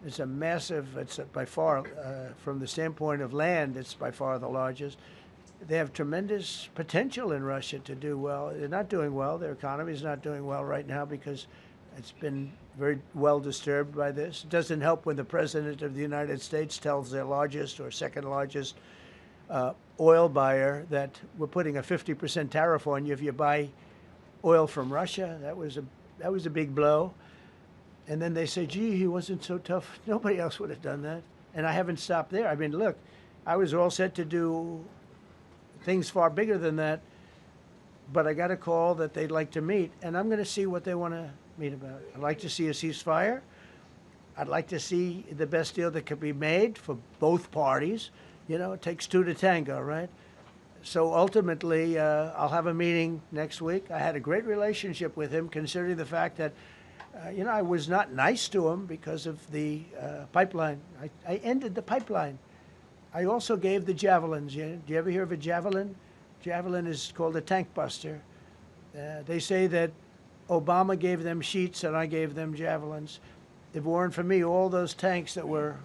Speaker 10: It's a massive, it's by far, from the standpoint of land, it's by far the largest. They have tremendous potential in Russia to do well. They're not doing well. Their economy is not doing well right now because it's been very well disturbed by this. It doesn't help when the President of the United States tells their largest or second largest oil buyer that we're putting a 50% tariff on you if you buy oil from Russia. That was a big blow. And then they say, gee, he wasn't so tough. Nobody else would have done that. And I haven't stopped there. I mean, look, I was all set to do things far bigger than that, but I got a call that they'd like to meet, and I'm going to see what they want to meet about. I'd like to see a ceasefire. I'd like to see the best deal that could be made for both parties. You know, it takes two to tango, right? So ultimately, I'll have a meeting next week. I had a great relationship with him, considering the fact that, you know, I was not nice to him because of the pipeline. I ended the pipeline. I also gave the javelins. Do you ever hear of a javelin? Javelin is called a tank buster. They say that Obama gave them sheets and I gave them javelins. If it weren't for me, all those tanks that were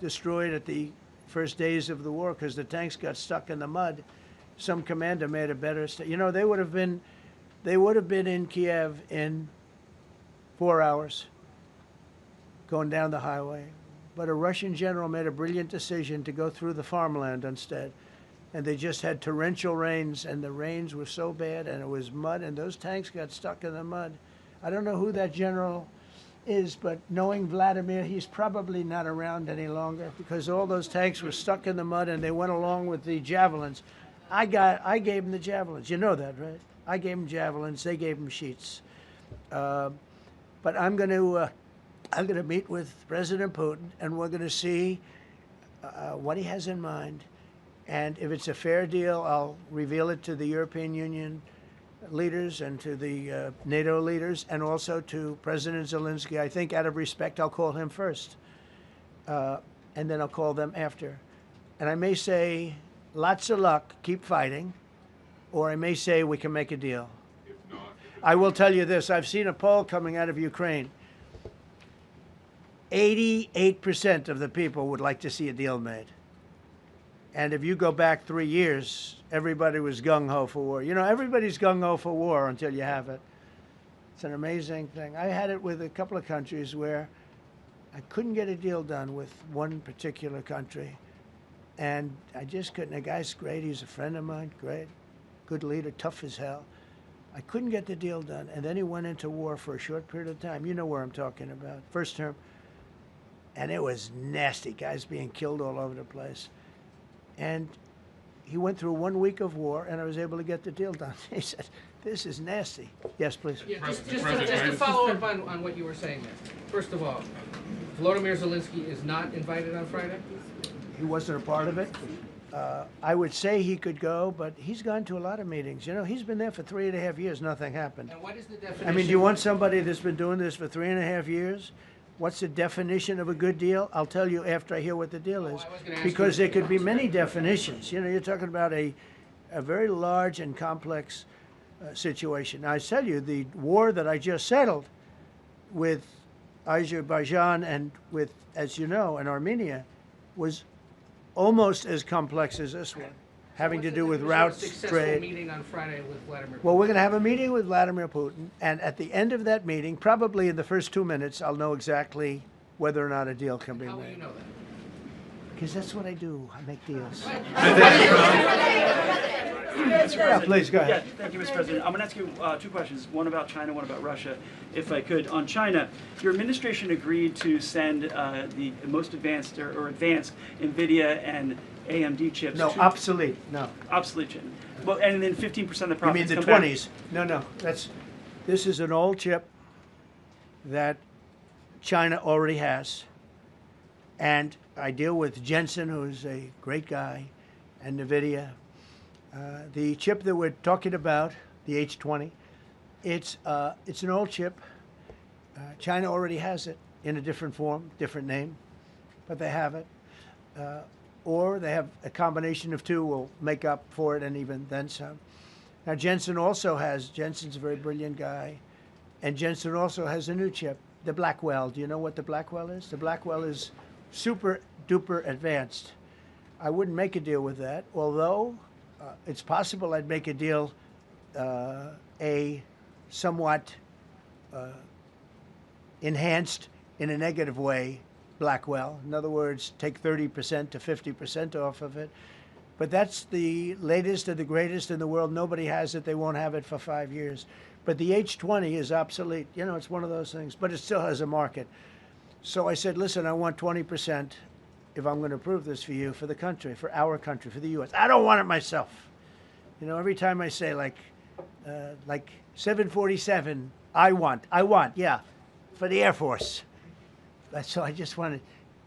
Speaker 10: destroyed at the first days of the war because the tanks got stuck in the mud, some commander made a better you know, they would have been in Kiev in 4 hours going down the highway. But a Russian general made a brilliant decision to go through the farmland instead. And they just had torrential rains, and the rains were so bad, and it was mud, and those tanks got stuck in the mud. I don't know who that general is, but knowing Vladimir, he's probably not around any longer because all those tanks were stuck in the mud, and they went along with the javelins. I gave them the javelins. You know that, right? I gave them javelins. They gave them sheets. But I'm going to meet with President Putin, and we're going to see what he has in mind. And if it's a fair deal, I'll reveal it to the European Union leaders and to the NATO leaders and also to President Zelensky. I think out of respect, I'll call him first. And then I'll call them after. And I may say, lots of luck, keep fighting. Or I may say, we can make a deal. I will tell you this. I've seen a poll coming out of Ukraine. 88% of the people would like to see a deal made. And if you go back 3 years, everybody was gung-ho for war. You know, everybody's gung-ho for war until you have it. It's an amazing thing. I had it with a couple of countries where I couldn't get a deal done with one particular country. And I just couldn't. The guy's great. He's a friend of mine. Great. Good leader. Tough as hell. I couldn't get the deal done. And then he went into war for a short period of time. You know where I'm talking about. First term. And it was nasty. Guys being killed all over the place. And he went through 1 week of war, and I was able to get the deal done. He said, this is nasty. Yes, please.
Speaker 19: Yeah, just to follow up on what you were saying there. First of all, Volodymyr Zelensky is not invited on Friday?
Speaker 10: He wasn't a part of it. I would say he could go, but he's gone to a lot of meetings. You know, he's been there for 3.5 years. Nothing happened.
Speaker 19: And what is the definition?
Speaker 10: I mean, do you want somebody that's been doing this for 3.5 years? What's the definition of a good deal? I'll tell you after I hear what the deal is. Because there could be many definitions. You know, you're talking about a very large and complex situation. Now, I tell you, the war that I just settled with Azerbaijan and with, as you know, and Armenia was almost as complex as this one, having to do with routes, trade.
Speaker 19: Meeting on Friday with Vladimir Putin.
Speaker 10: Well, we're going to have a meeting with Vladimir Putin, and at the end of that meeting, probably in the first 2 minutes, I'll know exactly whether or not a deal can be made.
Speaker 19: How will you know that?
Speaker 10: Because that's what I do. I make deals. Yeah, please, go ahead.
Speaker 20: Yeah, thank you, Mr. President. I'm going to ask you two questions, one about China, one about Russia, if I could. On China, your administration agreed to send the most advanced or advanced NVIDIA and AMD chips.
Speaker 10: No, obsolete, no.
Speaker 20: Obsolete chip. Well, and then 15% of the profits
Speaker 10: You mean the
Speaker 20: come
Speaker 10: 20s? No, this is an old chip that China already has. And I deal with Jensen, who's a great guy, and NVIDIA. The chip that we're talking about, the H20, it's an old chip. China already has it in a different form, different name, but they have it. Or they have a combination of two will make up for it and even then some. Now Jensen Jensen's a very brilliant guy, and Jensen also has a new chip, the Blackwell. Do you know what the Blackwell is? The Blackwell is super duper advanced. I wouldn't make a deal with that, although it's possible I'd make a deal, a somewhat enhanced in a negative way Blackwell. In other words, take 30% to 50% off of it. But that's the latest and the greatest in the world. Nobody has it. They won't have it for 5 years. But the H20 is obsolete. You know, it's one of those things. But it still has a market. So I said, listen, I want 20% if I'm going to approve this for you, for the country, for our country, for the U.S. I don't want it myself. You know, every time I say like 747, I want, yeah, for the Air Force. So I just wanted,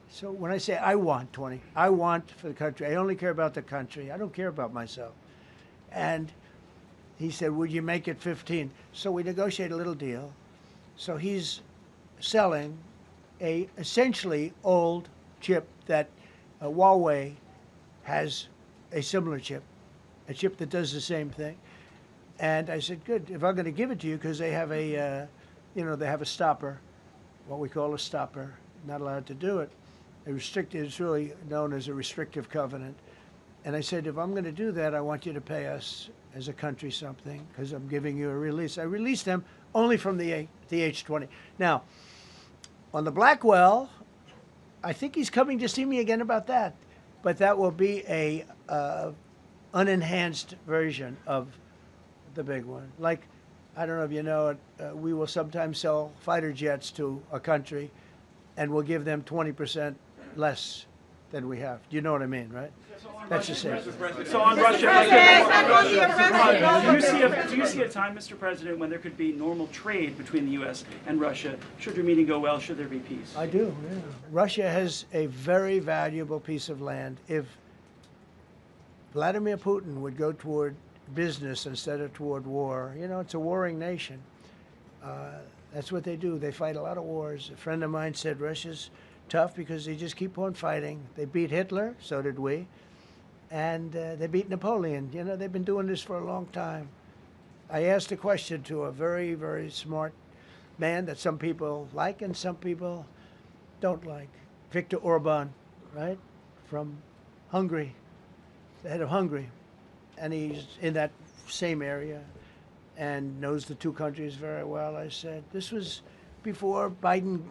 Speaker 10: so when I say I want 20, I want for the country. I only care about the country. I don't care about myself. And he said, would you make it 15? So we negotiated a little deal. So he's selling a essentially old chip that Huawei has a similar chip, a chip that does the same thing. And I said, good, if I'm going to give it to you, because they have a, they have a stopper, what we call a stopper, not allowed to do it. It's really known as a restrictive covenant. And I said, if I'm going to do that, I want you to pay us as a country something, because I'm giving you a release. I released them only from the H20. Now, on the Blackwell, I think he's coming to see me again about that. But that will be a unenhanced version of the big one. Like, I don't know if you know it, we will sometimes sell fighter jets to a country and we'll give them 20% less than we have. Do you know what I mean, right? That's the same.
Speaker 20: So on Russia, do you see a time, Mr. President, when there could be normal trade between the U.S. and Russia? Should your meeting go well, should there be peace?
Speaker 10: I do, yeah. Russia has a very valuable piece of land. If Vladimir Putin would go toward business instead of toward war, you know, it's a warring nation. That's what they do. They fight a lot of wars. A friend of mine said Russia's tough because they just keep on fighting. They beat Hitler, so did we. And they beat Napoleon. You know, they've been doing this for a long time. I asked a question to a very, very smart man that some people like and some people don't like. Viktor Orban, right? From Hungary, the head of Hungary. And he's in that same area and knows the two countries very well. I said, this was before Biden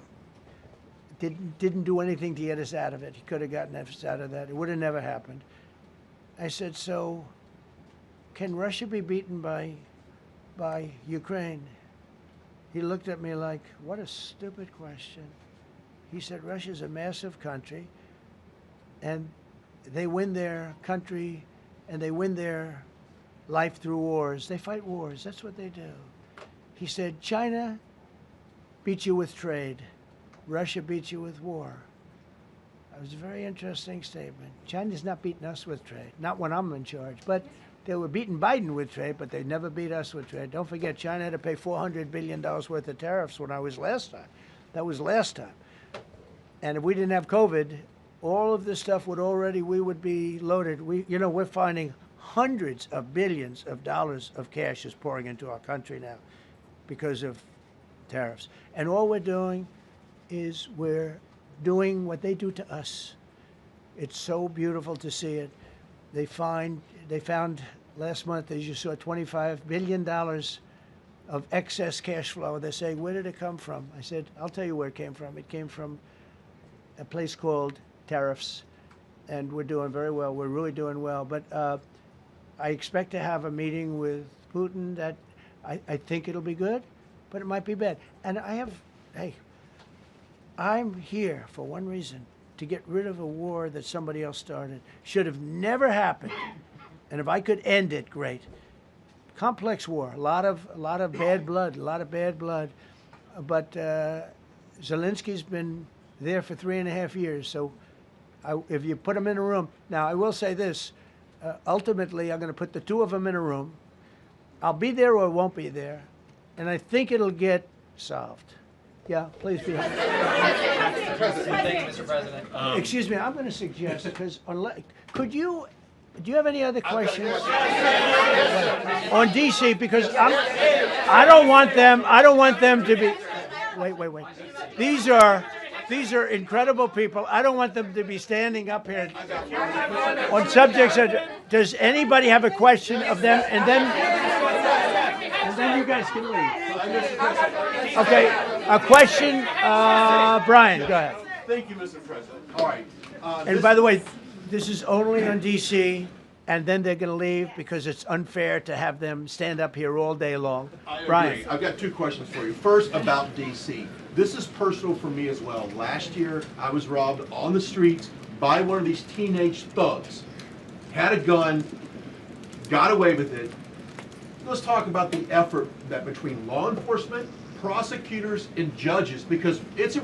Speaker 10: didn't do anything to get us out of it. He could have gotten us out of that. It would have never happened. I said, so can Russia be beaten by Ukraine? He looked at me like, what a stupid question. He said, Russia's a massive country, and they win their country, and they win their life through wars. They fight wars. That's what they do. He said, China beats you with trade. Russia beats you with war. That was a very interesting statement. China's not beating us with trade, not when I'm in charge. But they were beating Biden with trade, but they never beat us with trade. Don't forget, China had to pay $400 billion worth of tariffs when I was last time. That was last time. And if we didn't have COVID, all of this stuff we would be loaded. We're finding hundreds of billions of dollars of cash is pouring into our country now because of tariffs. And all we're doing is we're doing what they do to us. It's so beautiful to see it. They found last month, as you saw, $25 billion of excess cash flow. They're saying, where did it come from? I said, I'll tell you where it came from. It came from a place called tariffs, and we're doing very well. We're really doing well. But I expect to have a meeting with Putin that I think it'll be good, but it might be bad. And I'm here for one reason, to get rid of a war that somebody else started. Should have never happened. And if I could end it, great. Complex war, a lot of bad blood, But Zelensky's been there for 3.5 years. So if you put him in a room, now I will say this, ultimately I'm going to put the two of them in a room. I'll be there or I won't be there. And I think it'll get solved. Yeah, please be happy.
Speaker 21: Thank you, Mr. President.
Speaker 10: Excuse me, I'm going to suggest, because do you have any other questions on DC? Because I don't want them to be. Wait. These are incredible people. I don't want them to be standing up here on subjects. Does anybody have a question of them? And then you guys can leave. Okay, a question, Brian, go ahead.
Speaker 3: Thank you, Mr. President. All right.
Speaker 10: And by the way, this is only on DC, and then they're going to leave because it's unfair to have them stand up here all day long. Brian.
Speaker 3: I've got two questions for you. First, about DC. This is personal for me as well. Last year, I was robbed on the streets by one of these teenage thugs. Had a gun, got away with it. Let's talk about the effort that between law enforcement, prosecutors, and judges, because it's a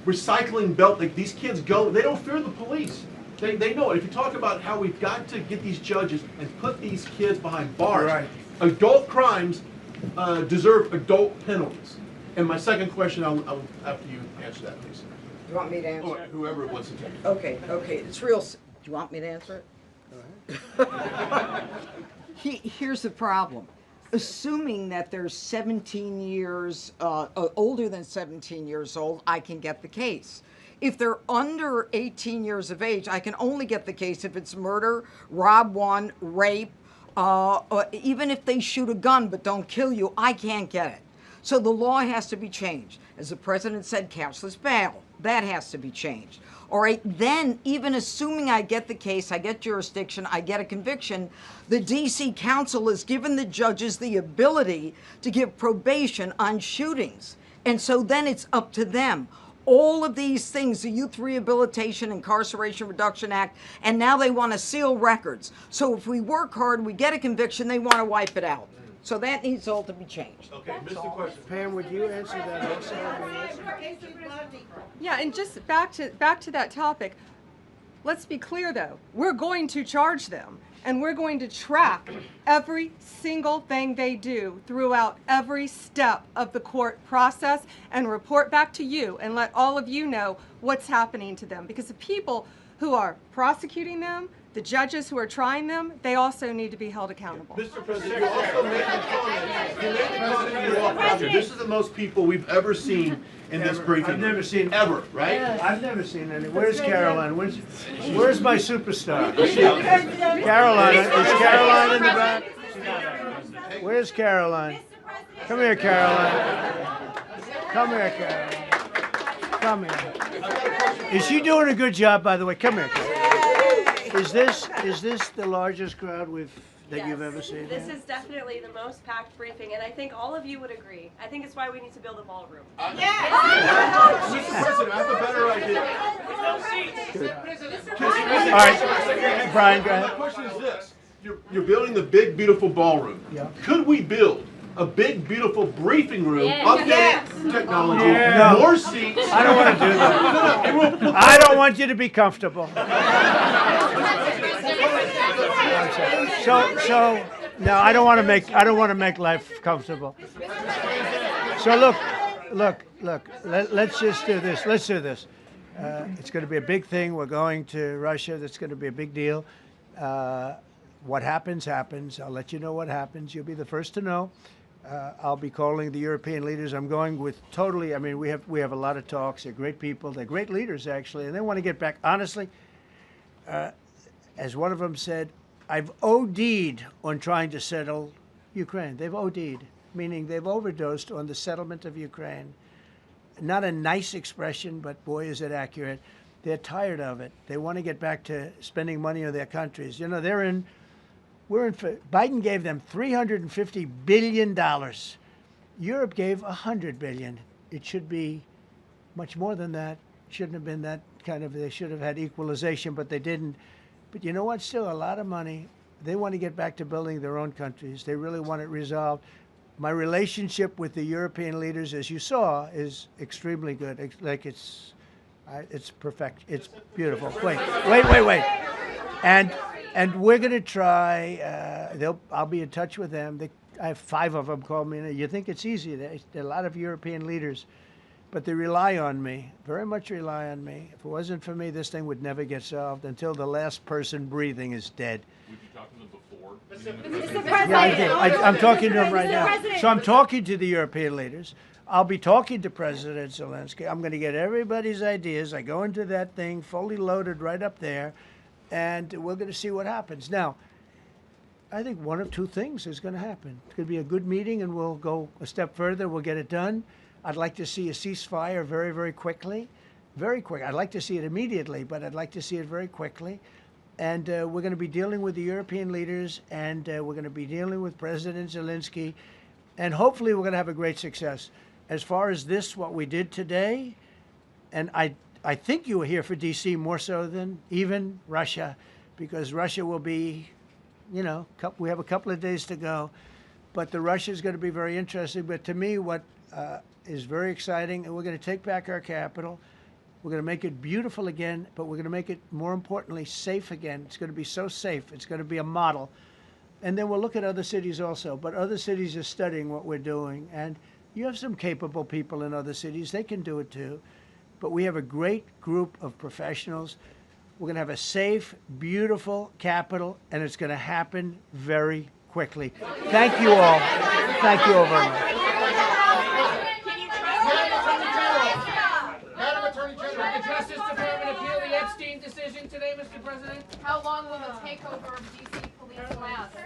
Speaker 3: recycling belt. Like, these kids go, they don't fear the police. They know it. If you talk about how we've got to get these judges and put these kids behind bars, right. Adult crimes deserve adult penalties. And my second question, I'll after you answer that, please.
Speaker 15: Do you want me to answer it?
Speaker 3: Whoever wants to take it.
Speaker 15: Okay. It's real. Do you want me to answer it? Go ahead. Here's the problem. Assuming that they're 17 years, older than 17 years old, I can get the case. If they're under 18 years of age, I can only get the case if it's murder, rob one, rape, even if they shoot a gun but don't kill you, I can't get it. So the law has to be changed. As the president said, cashless bail. That has to be changed. All right, then even assuming I get the case, I get jurisdiction, I get a conviction, the DC Council has given the judges the ability to give probation on shootings. And so then it's up to them. All of these things, the Youth Rehabilitation Incarceration Reduction Act, and now they want to seal records. So if we work hard, we get a conviction, they want to wipe it out. So that needs all to be changed.
Speaker 3: Okay, Mr. Question.
Speaker 10: Pam, would you answer that also?
Speaker 13: Yeah, and just back to that topic, let's be clear though, we're going to charge them and we're going to track every single thing they do throughout every step of the court process and report back to you and let all of you know what's happening to them, because the people who are prosecuting them, the judges who are trying them, they also need to be held accountable.
Speaker 3: Mr. President, you also made the comment. This is the most people we've ever seen in this briefing.
Speaker 10: I've never seen
Speaker 3: ever, right?
Speaker 10: Yes. I've never seen any. Where's Caroline? Where's my superstar? Caroline, is Caroline in the back? Where's Caroline? Come here, Caroline. Come here, Caroline. Come here. Is she doing a good job, by the way? Come here, Caroline. Is this the largest crowd that you've ever seen?
Speaker 22: This is definitely the most packed briefing, and I think all of you would agree. I think it's why we need to build a ballroom.
Speaker 3: Mr. President, I have a better idea.
Speaker 10: All right, Brian, go ahead.
Speaker 3: My question is this. You're building the big, beautiful ballroom.
Speaker 10: Yeah.
Speaker 3: Could we build a big, beautiful briefing room, updated technology, more seats?
Speaker 10: I don't want to do that. I don't want you to be comfortable. So no, I don't want to make life comfortable. So look. Let's just do this. Let's do this. It's going to be a big thing. We're going to Russia. That's going to be a big deal. What happens, happens. I'll let you know what happens. You'll be the first to know. I'll be calling the European leaders. I'm going with totally, I mean, we have a lot of talks. They're great people. They're great leaders, actually, and they want to get back. Honestly, as one of them said, I've OD'd on trying to settle Ukraine. They've OD'd, meaning they've overdosed on the settlement of Ukraine. Not a nice expression, but boy, is it accurate. They're tired of it. They want to get back to spending money on their countries. You know, they're in Biden gave them $350 billion. Europe gave $100 billion. It should be much more than that. Shouldn't have been that kind of, they should have had equalization, but they didn't. But you know what? Still a lot of money. They want to get back to building their own countries. They really want it resolved. My relationship with the European leaders, as you saw, is extremely good. Like it's perfect. It's beautiful. Wait. And we're going to try. I'll be in touch with them. I have 5 of them call me. You think it's easy? There are a lot of European leaders, but they rely on me. Very much rely on me. If it wasn't for me, this thing would never get solved until the last person breathing is dead.
Speaker 8: Would you talk to them before?
Speaker 10: Mr. President. Yeah, I did. I'm talking to them right now. So I'm talking to the European leaders. I'll be talking to President Zelensky. I'm going to get everybody's ideas. I go into that thing fully loaded right up there, and we're going to see what happens. Now, I think one of 2 things is going to happen. It's going to be a good meeting, and we'll go a step further. We'll get it done. I'd like to see a ceasefire very, very quickly. Very quick. I'd like to see it immediately, but I'd like to see it very quickly. And we're going to be dealing with the European leaders, and we're going to be dealing with President Zelensky, and hopefully we're going to have a great success. As far as this, what we did today, and I think you were here for D.C. more so than even Russia, because Russia will be, you know, we have a couple of days to go, but the Russia is going to be very interesting. But to me, what is very exciting, and we're going to take back our capital. We're going to make it beautiful again, but we're going to make it, more importantly, safe again. It's going to be so safe. It's going to be a model. And then we'll look at other cities also. But other cities are studying what we're doing. And you have some capable people in other cities. They can do it too. But we have a great group of professionals. We're going to have a safe, beautiful capital, and it's going to happen very quickly. Thank you all. Thank you all very much.
Speaker 19: Decision today, Mr. President?
Speaker 5: How long will the takeover of DC police last?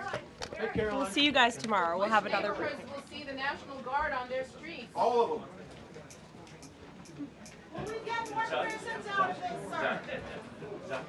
Speaker 22: We'll see you guys tomorrow. We'll have another briefing.
Speaker 5: We'll see the National Guard on their streets.
Speaker 4: All of them.
Speaker 5: Will we get more prisons out of this, sir?